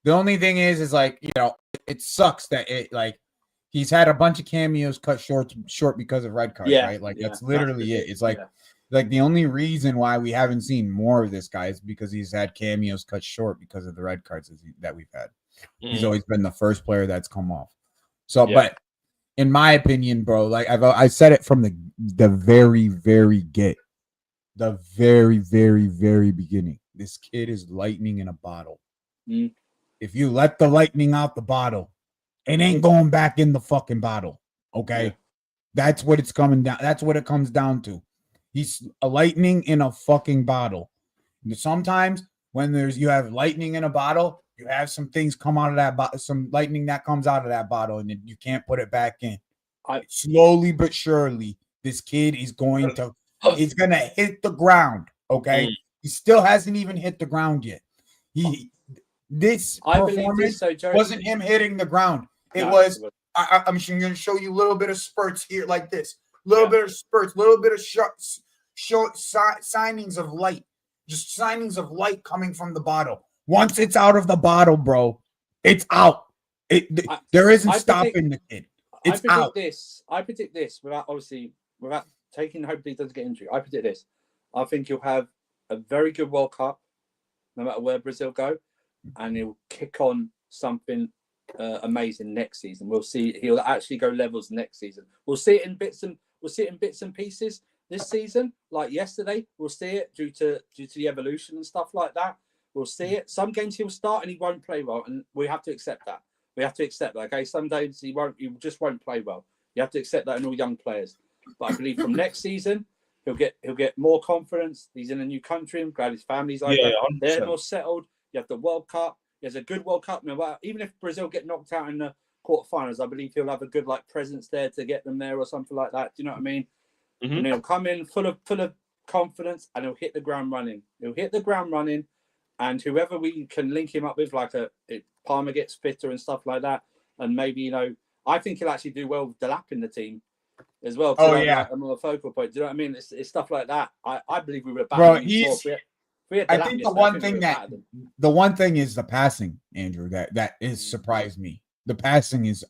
S7: The only thing is like it sucks that it like. He's had a bunch of cameos cut short because of red cards, right? Like that's literally it. It's like the only reason why we haven't seen more of this guy is because he's had cameos cut short because of the red cards that we've had. He's always been the first player that's come off. So, but in my opinion, bro, like I said it from the very, very very beginning. This kid is lightning in a bottle. If you let the lightning out the bottle, it ain't going back in the fucking bottle. Okay, that's what it's coming down. That's what it comes down to. He's a lightning in a fucking bottle. And sometimes when you have lightning in a bottle, you have some things come out of that bottle, some lightning that comes out of that bottle, and you can't put it back in. Slowly but surely, this kid is going to hit the ground. Okay, he still hasn't even hit the ground yet. This performance wasn't him hitting the ground. It was. I'm going to show you a little bit of spurts here, like this. Little bit of spurts, little bit of short signings of light. Just signings of light coming from the bottle. Once it's out of the bottle, bro, it's out. There isn't stopping the kid. It's out.
S3: I predict this without taking. Hopefully, he doesn't get injured. I predict this. I think he'll have a very good World Cup, no matter where Brazil go, and he'll kick on something amazing next season. We'll see. He'll actually go levels next season. We'll see it in bits and pieces this season. Like yesterday, we'll see it due to the evolution and stuff like that. We'll see it. Some games he'll start and he won't play well, and we have to accept that. We have to accept that. Okay, some days he just won't play well. You have to accept that in all young players. But I believe from next season he'll get more confidence. He's in a new country. I'm glad his family's over. They're more settled. You have the World Cup. He has a good World Cup. Even if Brazil get knocked out in the quarterfinals, I believe he'll have a good presence there to get them there or something like that. Do you know what I mean? And he'll come in full of confidence and he'll hit the ground running. And whoever we can link him up with, if Palmer gets fitter and stuff like that, and maybe I think he'll actually do well with Delap in the team as well. A more focal point. Do you know what I mean? It's stuff like that. I believe we would have.
S7: Bro, I think the one thing is the passing, Andrew. That is surprised me. The passing is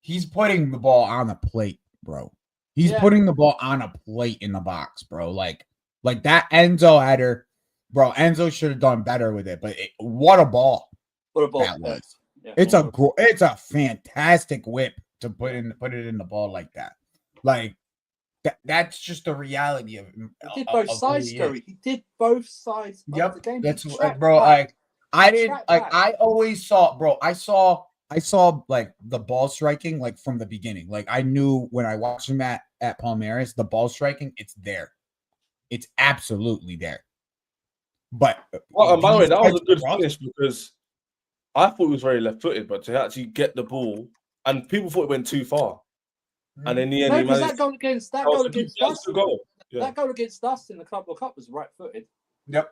S7: he's putting the ball on the plate, bro. He's putting the ball on a plate in the box, bro. Like that Enzo header, bro. Enzo should have done better with it. But what a ball! What a ball that was. Yeah, it's a fantastic whip to put it in the ball like that. That's just the reality of him.
S3: He did both sides, Curry. He did both sides.
S7: Yep, of the game. That's bro. I always saw, bro. I saw the ball striking from the beginning. I knew when I watched him at Palmeiras, the ball striking, it's there. It's absolutely there. But
S1: by the way, that was a good finish because I thought he was very left-footed, but to actually get the ball, and people thought it went too far. And in the end,
S3: that goal against us in the Club World Cup was right-footed.
S7: Yep.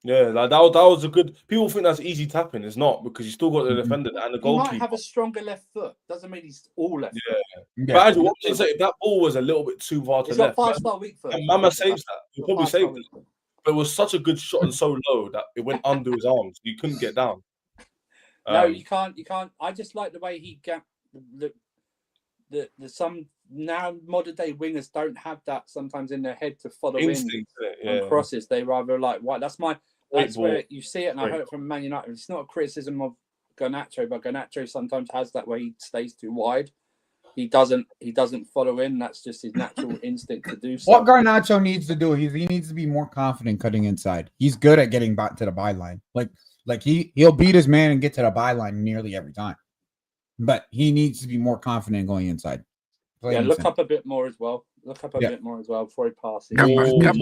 S1: Yeah, that was a good. People think that's easy tapping. It's not, because you still got the defender and the goalkeeper.
S3: He might have a stronger left foot. Doesn't mean he's all left.
S1: Yeah. But actually, what I'm saying, if that ball was a little bit too far to left,
S3: fast-star weak foot.
S1: And Mama saves that. He probably saved it. But it was such a good shot and so low that it went under his arms. You couldn't get down.
S3: No, you can't. I just like the way he got some now modern day wingers don't have that sometimes in their head to follow in on crosses. They rather that's where you see it, and I heard it from Man United. It's not a criticism of Garnacho, but Garnacho sometimes has that way he stays too wide. He doesn't follow in. That's just his natural instinct to do so.
S7: What Garnacho needs to do, he needs to be more confident cutting inside. He's good at getting back to the byline. He'll beat his man and get to the byline nearly every time. But he needs to be more confident going inside.
S3: Look up a bit more as well. Bit more as well before he passes.
S6: Cutback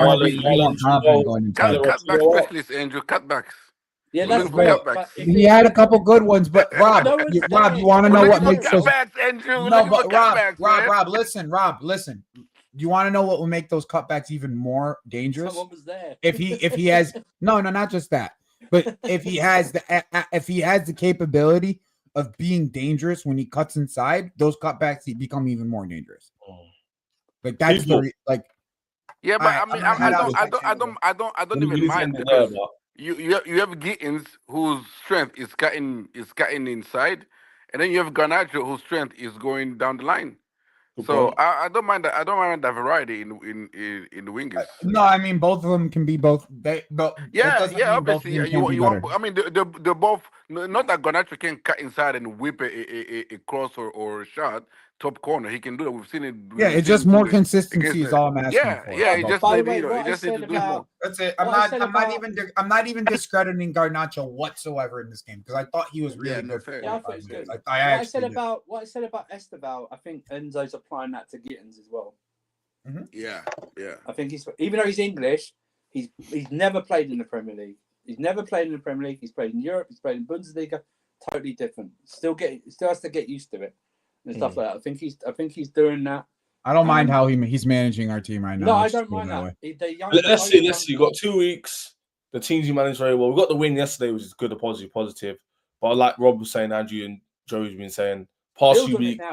S6: specialist, Andrew. Cutbacks.
S3: Yeah, that's
S7: great. He had a couple good ones, but Rob, you want to know what makes those? Rob, listen. You want to know what will make those cutbacks even more dangerous?
S3: Someone was there.
S7: If he has not just that, but if he has the capability of being dangerous when he cuts inside, those cutbacks become even more dangerous. That's
S6: Yeah, but I don't even mind because you have Gittins whose strength is cutting inside, and then you have Garnacho whose strength is going down the line. So I don't mind that. I don't mind that variety in the wingers.
S7: No, I mean both of them can be both.
S6: Obviously, you want. I mean, they're both Not that Garnacho can cut inside and whip a cross or a shot top corner. He can do that. We've seen it.
S7: Yeah, it's just more consistency is all I'm asking
S6: Yeah,
S7: for.
S6: yeah. He just
S3: By the
S6: maybe
S3: way,
S6: he
S3: what I
S6: just needs
S3: said
S6: to do it more.
S3: about
S7: That's it.
S3: what
S7: I'm not even discrediting Garnacho whatsoever in this game because I thought he was really
S6: no,
S7: good.
S6: fair.
S7: For
S3: Yeah, I
S7: 45
S3: thought he was
S7: minutes.
S3: good. What I said about Estevao, I think Enzo's applying that to Gittins as well.
S6: Yeah.
S3: I think even though he's English, he's never played in the Premier League. He's never played in the Premier League. He's played in Europe. He's played in Bundesliga. Totally different. Still has to get used to it and stuff like that. I think he's doing that.
S7: I don't mind how he's managing our team right now.
S3: No, I don't mind that.
S1: Let's see. You got 2 weeks. The teams you manage very well. We got the win yesterday, which is good, a positive. But like Rob was saying, Andrew and Joey's been saying, past few weeks.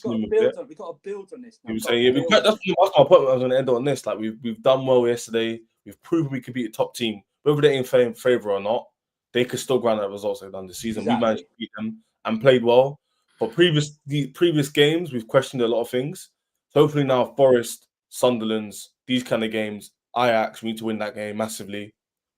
S3: We've got to build on this now.
S1: He was saying, that's my point. I was going to end on this. Like we've done well yesterday. We've proven we could beat a top team, whether they're in favor or not. They could still grind out results they've done this season.
S3: Exactly.
S1: We managed to beat them and played well. But the previous games, we've questioned a lot of things. So hopefully now, Forest, Sunderland's, these kind of games, Ajax, we need to win that game massively.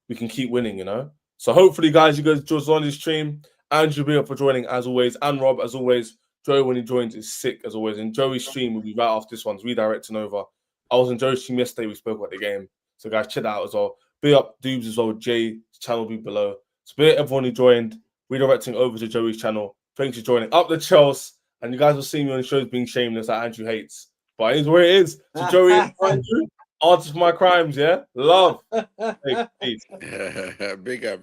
S1: We can keep winning, you know. So hopefully, guys, you guys join on this stream. Andrew, be up for joining as always, and Rob as always. Joey, when he joins, is sick as always. And Joey's stream will be right after this one's redirecting over. I was in Joey's stream yesterday. We spoke about the game. So guys, check that out as well. Be up, Doobs as well. Jay's channel will be below. So be everyone who joined, redirecting over to Joey's channel. Thanks for joining. Up the Chelsea. And you guys will see me on the shows being shameless that Andrew hates. But it's where it is. So Joey and Andrew, answers for my crimes, yeah? Love. Hey, peace.
S6: Big up.